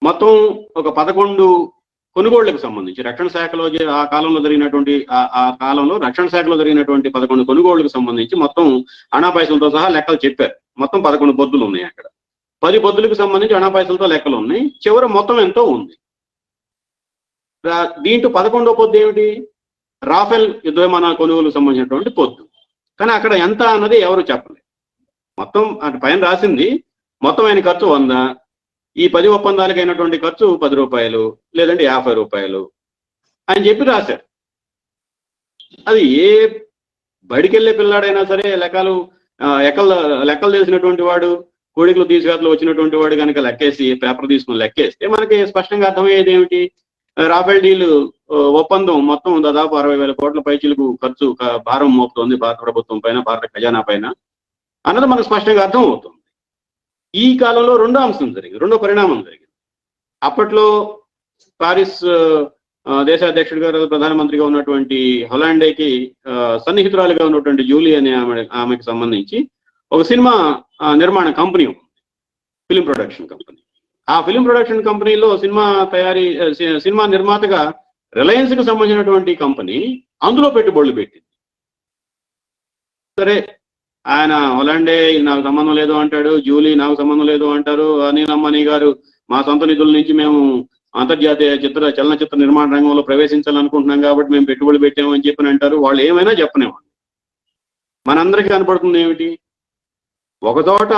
మొత్తం ఒక 11 కొనుగోళ్లకు సంబంధించి రక్షణ శాఖలో ఆ కాలంలో రక్షణ శాఖలో జరిగినటువంటి 11 కొనుగోళ్లకు సంబంధించి మొత్తం అణాపైసలతో సహా లెక్కలు చెప్పారు. మొత్తం 11 బొద్దులు ఉన్నాయి అక్కడ. 10 బొద్దులకు సంబంధించి అణాపైసలతో లెక్కలు ఉన్నాయి. చివర మొత్తం ఎంతో ఉంది. దీంట్లో 11వ పొద్దు ఏమిటి? రాఫెల్ యుద్ధ విమానాల కొనుగోలుకు సంబంధించినటువంటి పొద్దు. కానీ అక్కడ ఎంత అన్నది ఎవరు చెప్పలేదు. మొత్తం అటు పైన రాసింది మొత్తం ఆయన ఖర్చు 100, ఈ 10 ఒప్పందాలకు అయినటువంటి ఖర్చు 10 రూపాయలు లేదంటే 50 రూపాయలు అని చెప్పి రాశారు. అది ఏ బడికెళ్ళే పిల్లాడైనా సరే లెక్కలు తెలిసినటువంటి వాడు, కోడికలు తీసుకెళ్ళి వచ్చినటువంటి వాడు కనుక లెక్కేసి పేపర్ తీసుకుని లెక్కేస్తే మనకి స్పష్టంగా అర్థమయ్యేది ఏమిటి? రాఫెల్ డీల్ ఒప్పందం మొత్తం దాదాపు 60,000 కోట్ల పైచీలకు ఖర్చు భారం మోపుతోంది భారత ప్రభుత్వం పైన, భారత ఖజానా పైన అన్నది మనకు స్పష్టంగా అర్థం అవుతుంది. ఈ కాలంలో రెండో పరిణామం జరిగింది. అప్పట్లో పారిస్ దేశాధ్యక్షుడిగా ప్రధానమంత్రిగా ఉన్నటువంటి హొలాండేకి సన్నిహితురాలుగా ఉన్నటువంటి జూలీ అనే ఆమెకు సంబంధించి ఒక సినిమా నిర్మాణ కంపెనీ ఉంది, ఫిలిం ప్రొడక్షన్ కంపెనీ. ఆ ఫిలిం ప్రొడక్షన్ కంపెనీలో సినిమా నిర్మాతగా రిలయన్స్ కు సంబంధించినటువంటి కంపెనీ అందులో పెట్టుబడులు పెట్టింది. సరే, ఆయన హొలాండే నాకు సంబంధం లేదు అంటాడు, జూలీ నాకు సంబంధం లేదు అంటారు, అనిల్ అంబానీ గారు మా సొంత నిధుల నుంచి మేము అంతర్జాతీయ చలనచిత్ర నిర్మాణ రంగంలో ప్రవేశించాలనుకుంటున్నాం కాబట్టి మేము పెట్టుబడులు పెట్టాము అని చెప్పని అంటారు. వాళ్ళు ఏమైనా చెప్పనేవాళ్ళు. మనందరికీ కనపడుతుంది ఏమిటి? ఒకచోట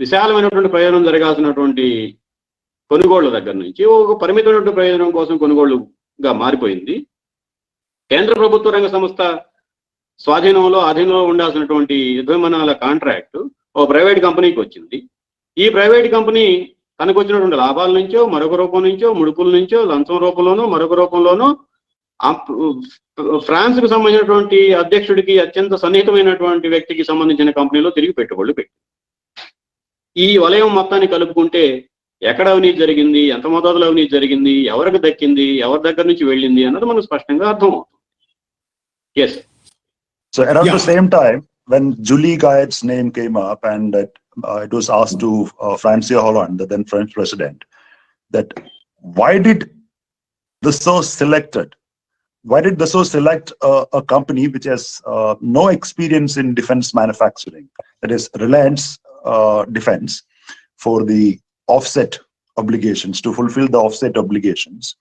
విశాలమైనటువంటి ప్రయోజనం జరగాల్సినటువంటి కొనుగోళ్ల దగ్గర నుంచి ఒక పరిమితమైనటువంటి ప్రయోజనం కోసం కొనుగోళ్లుగా మారిపోయింది. కేంద్ర ప్రభుత్వ రంగ సంస్థ అధీనంలో ఉండాల్సినటువంటి యుద్ధ విమానాల కాంట్రాక్ట్ ఓ ప్రైవేట్ కంపెనీకి వచ్చింది. ఈ ప్రైవేట్ కంపెనీ తనకు వచ్చినటువంటి లాభాల నుంచో, మరొక రూపం నుంచో, ముడుపుల నుంచో, లంచం రూపంలోనో, మరొక రూపంలోనో ఫ్రాన్స్ కు సంబంధించినటువంటి అధ్యక్షుడికి అత్యంత సన్నిహితమైనటువంటి వ్యక్తికి సంబంధించిన కంపెనీలో తిరిగి పెట్టుబడులు పెట్టి ఈ వలయం మొత్తాన్ని కలుపుకుంటే ఎక్కడ అవినీతి జరిగింది, ఎంత మోతాదులో అవినీతి జరిగింది, ఎవరికి దక్కింది, ఎవరి దగ్గర నుంచి వెళ్ళింది అన్నది మనకు స్పష్టంగా అర్థం అవుతుంది. Yes. So around the same time, when Julie Guyot's name came up and it was asked to François Hollande, the then French president, that why did the Dassault select a company which has no experience in defense manufacturing, that is Reliance Defense, for the offset obligations, to fulfill the offset obligations?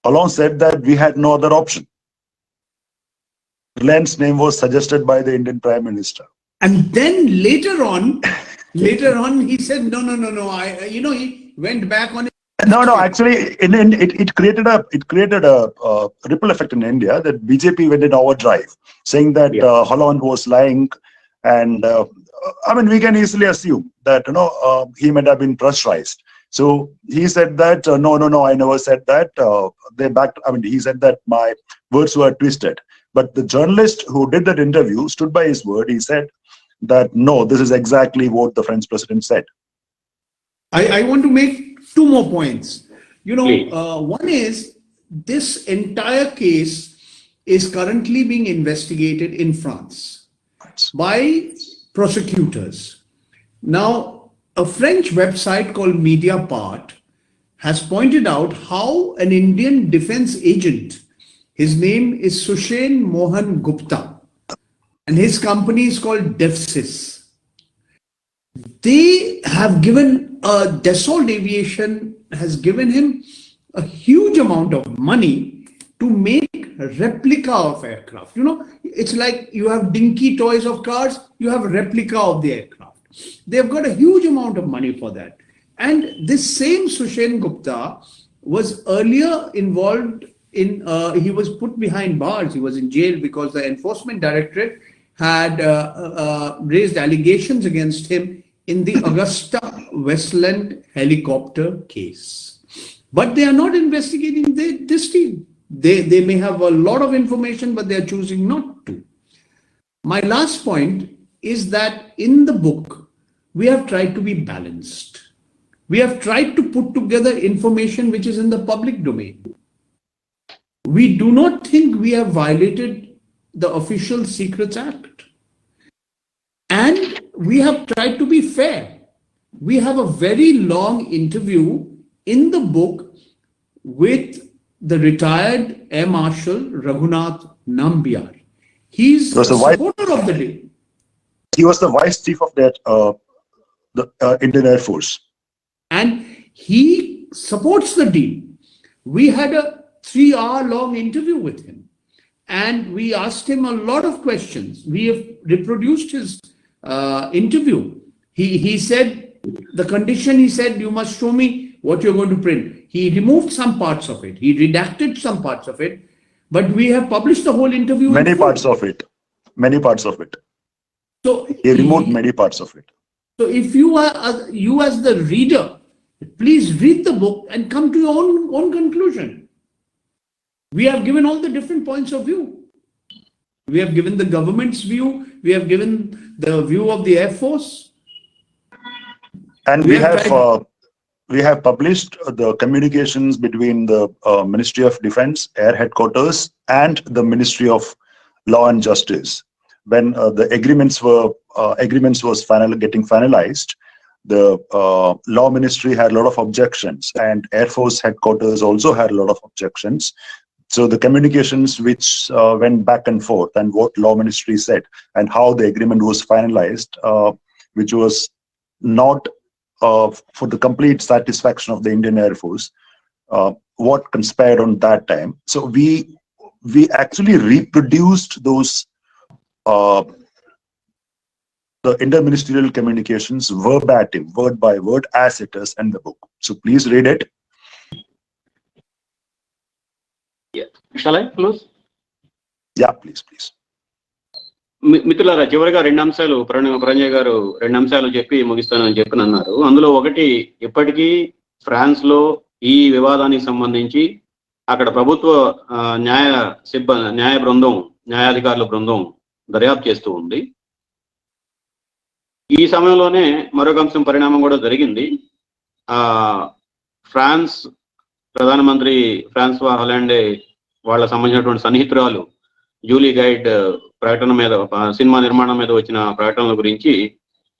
Hollande said that we had no other option. Reliance's name was suggested by the Indian Prime Minister. And then later on, he said, no. He went back on it. No. Actually, it created a ripple effect in India that BJP went in overdrive, saying that Hollande was lying, and we can easily assume that he might have been pressurized So he said that, no, I never said that. He said that my words were twisted. But the journalist who did that interview stood by his word. He said that, no, this is exactly what the French president said. I want to make two more points. Please. One is this entire case is currently being investigated in France by prosecutors. Now, a French website called Mediapart has pointed out how an Indian defense agent, his name is Sushen Mohan Gupta, and his company is called Defsys. They have given, Dassault Aviation has given him a huge amount of money to make a replica of aircraft. It's like you have dinky toys of cars, you have a replica of the aircraft. They've got a huge amount of money for that. And this same Sushen Gupta was earlier involved in, he was put behind bars, he was in jail because the Enforcement Directorate had raised allegations against him in the Augusta Westland helicopter case. But they are not investigating this team. They may have a lot of information, but they are choosing not to. My last point is that in the book, we have tried to be balanced. We have tried to put together information which is in the public domain. We do not think we have violated the Official Secrets Act. And we have tried to be fair. We have a very long interview in the book with the retired Air Marshal Raghunath Nambiar. He's a supporter of the deal. He was the vice chief of that the Indian Air Force. And he supports the deal. We had a 3-hour long interview with him. And we asked him a lot of questions. We have reproduced his interview. He said, the condition, he said, you must show me what you're going to print. He removed some parts of it. He redacted some parts of it. But we have published the whole interview. Many parts of it. So he removed many parts of it. So if you as the reader, please read the book and come to your own conclusion. We have given all the different points of view. We have given the government's view. We have given the view of the Air Force. And we have published the communications between the Ministry of Defense, Air Headquarters, and the Ministry of Law and Justice. When the agreements was getting finalized, the Law Ministry had a lot of objections, and Air Force Headquarters also had a lot of objections. So the communications which went back and forth, and what Law Ministry said, and how the agreement was finalized, which was not for the complete satisfaction of the Indian Air Force, what conspired on that time. So we actually reproduced those the interministerial communications verbatim, word by word, as it is in the book. So please read it. Yeah. Shall I close? Yeah, please. మిత్రులారా, చివరిగా 2 అంశాలు ప్రణయ్ గారు 2 అంశాలు చెప్పి ముగిస్తానని చెప్పి అన్నారు. అందులో ఒకటి, ఇప్పటికీ ఫ్రాన్స్ లో ఈ వివాదానికి సంబంధించి అక్కడ ప్రభుత్వ న్యాయాధికారుల బృందం దర్యాప్తు చేస్తూ ఉంది. ఈ సమయంలోనే మరొక అంశం పరిణామం కూడా జరిగింది. ఫ్రాన్స్ ప్రధానమంత్రి ఫ్రాన్స్వా హొలాండే వాళ్ళ సంబంధించినటువంటి సన్నిహితురాలు జూలీ గైడ్ ప్రకటన మీద, సినిమా నిర్మాణం మీద వచ్చిన ప్రకటనల గురించి,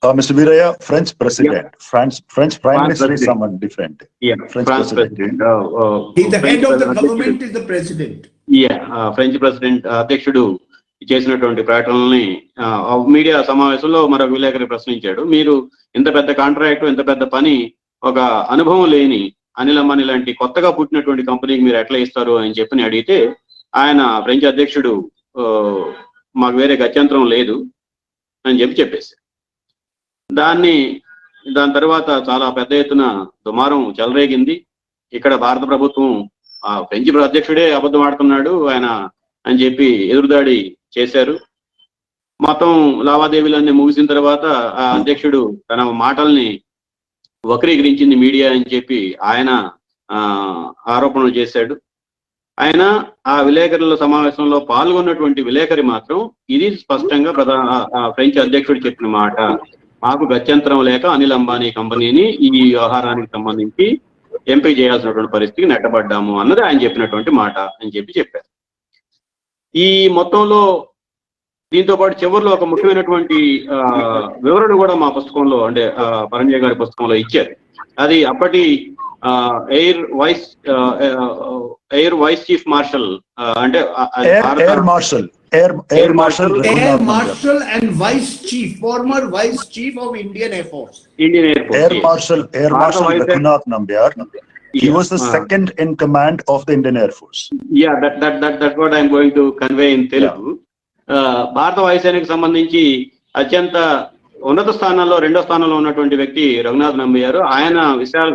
Mr. Viraya, French president, French prime minister is someone different. Yeah, France president. The head of the government is the president. Yeah, French president అధ్యక్షుడు చేసినటువంటి ప్రకటనల్ని మీడియా సమావేశంలో మరొక విలేకరి ప్రశ్నించాడు. మీరు ఇంత పెద్ద కాంట్రాక్ట్, ఇంత పెద్ద పని ఒక అనుభవం లేని అనిల్ అంబానీ లాంటి కొత్తగా పుట్టినటువంటి కంపెనీకి మీరు ఎట్లా ఇస్తారు అని చెప్పి అడిగితే, ఆయన ఫ్రెంచ్ అధ్యక్షుడు మాకు వేరే గత్యంతరం లేదు అని చెప్పేసి దాని తర్వాత చాలా పెద్ద ఎత్తున దుమారం చెలరేగింది. ఇక్కడ భారత ప్రభుత్వం ఫ్రెంచ్ అధ్యక్షుడే అబద్ధం ఆడుతున్నాడు ఆయన అని చెప్పి ఎదురుదాడి చేశారు. మొత్తం లావాదేవీలన్నీ ముగిసిన తర్వాత ఆ అధ్యక్షుడు తన మాటల్ని వక్రీకరించింది మీడియా అని చెప్పి ఆయన ఆరోపణలు చేశాడు. ఆయన ఆ విలేకరుల సమావేశంలో పాల్గొన్నటువంటి విలేకరి మాత్రం ఇది స్పష్టంగా ఫ్రెంచ్ అధ్యక్షుడు చెప్పిన మాట, మాకు గత్యంతరం లేక అనిల్ అంబానీ కంపెనీని ఈ వ్యవహారానికి సంబంధించి ఎంపిక చేయాల్సినటువంటి పరిస్థితికి నెట్టబడ్డాము అన్నది ఆయన చెప్పినటువంటి మాట అని చెప్పారు. ఈ మొత్తంలో దీంతో పాటు చివరిలో ఒక ముఖ్యమైనటువంటి వివరణ కూడా మా పుస్తకంలో, అంటే పరంజయ్ గారి పుస్తకంలో ఇచ్చారు. అది అప్పటి ఎయిర్ వైస్ చీఫ్ మార్షల్, అంటే air marshal and vice chief, former vice chief of Indian Air Force. Air Marshal Raghunath Nambiar. He was the second in command of the Indian Air Force. Yeah, that's what I'm going to convey in Telugu. భారత వాయుసేనకు సంబంధించి అత్యంత ఉన్నత స్థానాల్లో 2వ స్థానంలో ఉన్నటువంటి వ్యక్తి రఘునాథ్ నంబియారు. ఆయన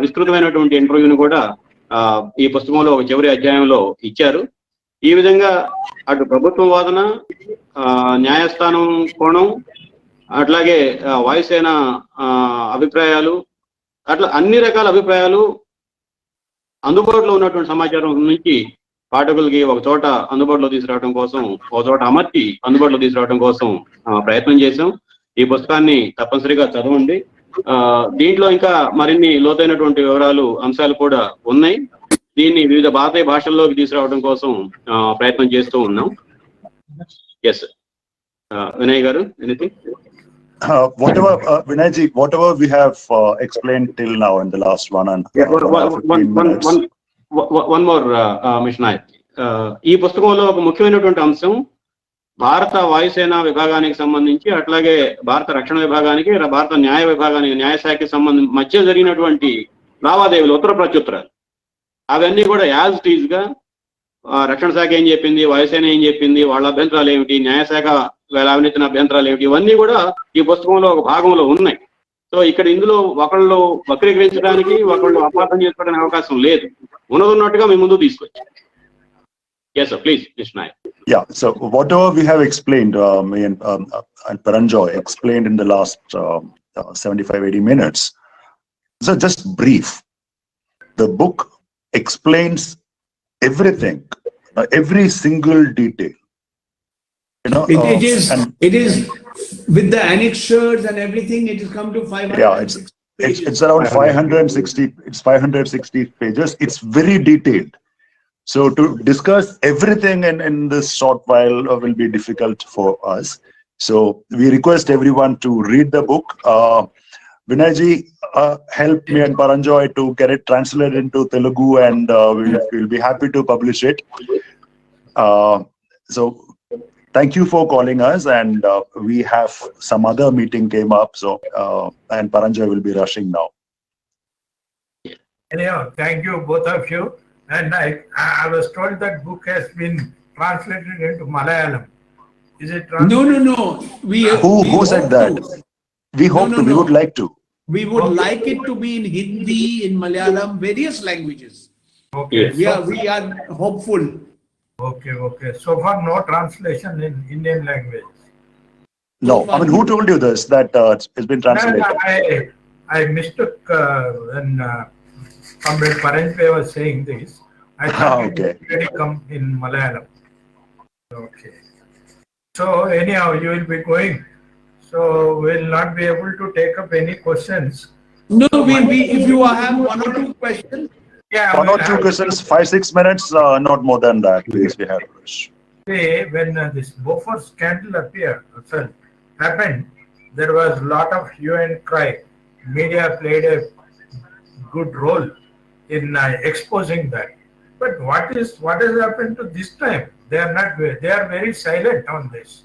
విస్తృతమైనటువంటి ఇంటర్వ్యూని కూడా ఈ పుస్తకంలో ఒక చివరి అధ్యాయంలో ఇచ్చారు. ఈ విధంగా అటు ప్రభుత్వ వాదన, న్యాయస్థానం కోణం, అట్లాగే వాయుసేన అభిప్రాయాలు, అట్లా అన్ని రకాల అభిప్రాయాలు అందుబాటులో ఉన్నటువంటి సమాచారం నుంచి పాఠకులకి ఒక చోట అందుబాటులో తీసుకురావడం కోసం, ఒక చోట అమర్చి అందుబాటులో తీసుకురావడం కోసం ప్రయత్నం చేశాం. ఈ పుస్తకాన్ని తప్పనిసరిగా చదవండి. దీంట్లో ఇంకా మరిన్ని లోతైనటువంటి వివరాలు, అంశాలు కూడా ఉన్నాయి. దీన్ని వివిధ భారతీయ భాషల్లోకి తీసుకురావడం కోసం ప్రయత్నం చేస్తూ ఉన్నాం. ఎస్ వినయ్ గారు, anything? Vinayji, whatever we have explained till now in the last 1.5 minutes. One more, Mr. Nayak. ఈ పుస్తకంలో ఒక ముఖ్యమైనటువంటి అంశం భారత వాయుసేన విభాగానికి సంబంధించి, అట్లాగే భారత రక్షణ విభాగానికి, భారత న్యాయ విభాగానికి, న్యాయశాఖకి సంబంధించి మధ్య జరిగినటువంటి లావాదేవీలు, ఉత్తర ప్రత్యుత్తరాలు, అవన్నీ కూడా యాజ్ ఇట్ ఈజ్ గా రక్షణ శాఖ ఏం చెప్పింది, వాయుసేన ఏం చెప్పింది, వాళ్ళ అభ్యంతరాలు ఏమిటి, న్యాయశాఖ అవినీతిన అభ్యంతరాలు ఏమిటి, ఇవన్నీ కూడా ఈ పుస్తకంలో ఒక భాగంలో ఉన్నాయి. సో ఇక్కడ ఇందులో ఒకళ్ళు వక్రీకరించడానికి, ఒకళ్ళు అపార్థం చేసుకోవడానికి అవకాశం లేదు. ఉన్నట్టుగా మీ ముందు తీసుకొచ్చి. Yes, sir. Please, Mr. Nayak. Yeah. So whatever we have explained, me and Paranjoy explained in the last 75-80 minutes. So just brief. The book explains everything, every single detail. You know, it is with the annexures and everything. It has come to 500. Yeah, it's around 560. It's 560 pages. It's very detailed. So to discuss everything in this short while will be difficult for us. So we request everyone to read the book. Vinayji helped me and Paranjoy to get it translated into Telugu, and we'll be happy to publish it. So thank you for calling us, and we have some other meeting came up. So and Paranjoy will be rushing now. Anyhow, thank you both of you. And I was told that book has been translated into Malayalam. Is it translated? No. Who said that? We hope to. We would like to. We would like it to be in Hindi, in Malayalam, various languages. Okay. We are hopeful. Okay. So far, no translation in Indian language. No. I mean, who told you this? That it's been translated. No, I mistook when Comrade Paranjay was saying this. I thought it already come in Malayalam. Okay. So anyhow, you will be going. So we'll not be able to take up any questions. No, if you have 1 or 2 questions. Yeah. 1 or 2 questions, 5-6 minutes, not more than that. Please, we have to rush. When this Bofors scandal happened, there was a lot of hue and cry. Media played a good role in exposing that. But what has happened to this time? They are very silent on this.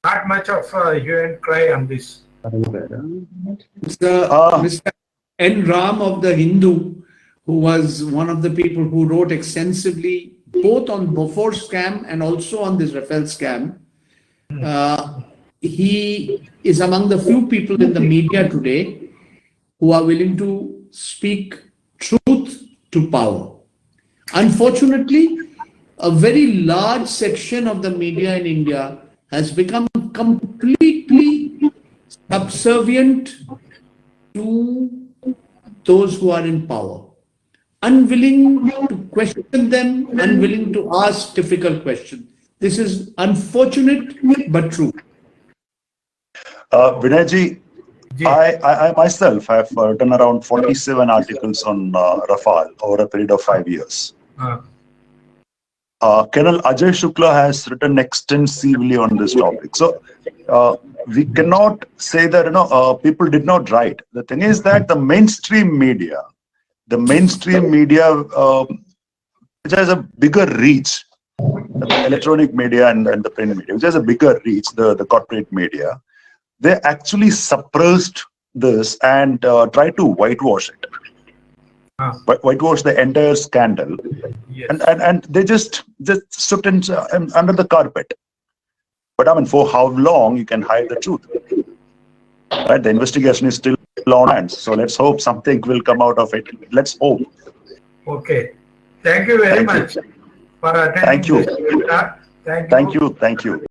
Not much of hue and cry on this. Mr. N. Ram of the Hindu, who was one of the people who wrote extensively both on Bofors scam and also on this Rafale scam, he is among the few people in the media today who are willing to speak truth to power. Unfortunately, a very large section of the media in India has become completely subservient to those who are in power, unwilling to question them, unwilling to ask difficult questions. This is unfortunate but true. Vinayji, Ji. I myself have done around 47 articles on Rafale over a period of 5 years. Colonel Ajay Shukla has written extensively on this topic. So we cannot say that people did not write. The thing is that the mainstream media, which has a bigger reach, the electronic media and the print media, which has a bigger reach, the corporate media, they actually suppressed this and tried to whitewash it. But whitewash the entire scandal. Yes. And they just swept it under the carpet. But I mean, for how long you can hide the truth? Right? The investigation is still on hands. So let's hope something will come out of it. Let's hope. Okay. Thank you very Thank you. much for attending Thank you. this webinar. Thank you. Thank you.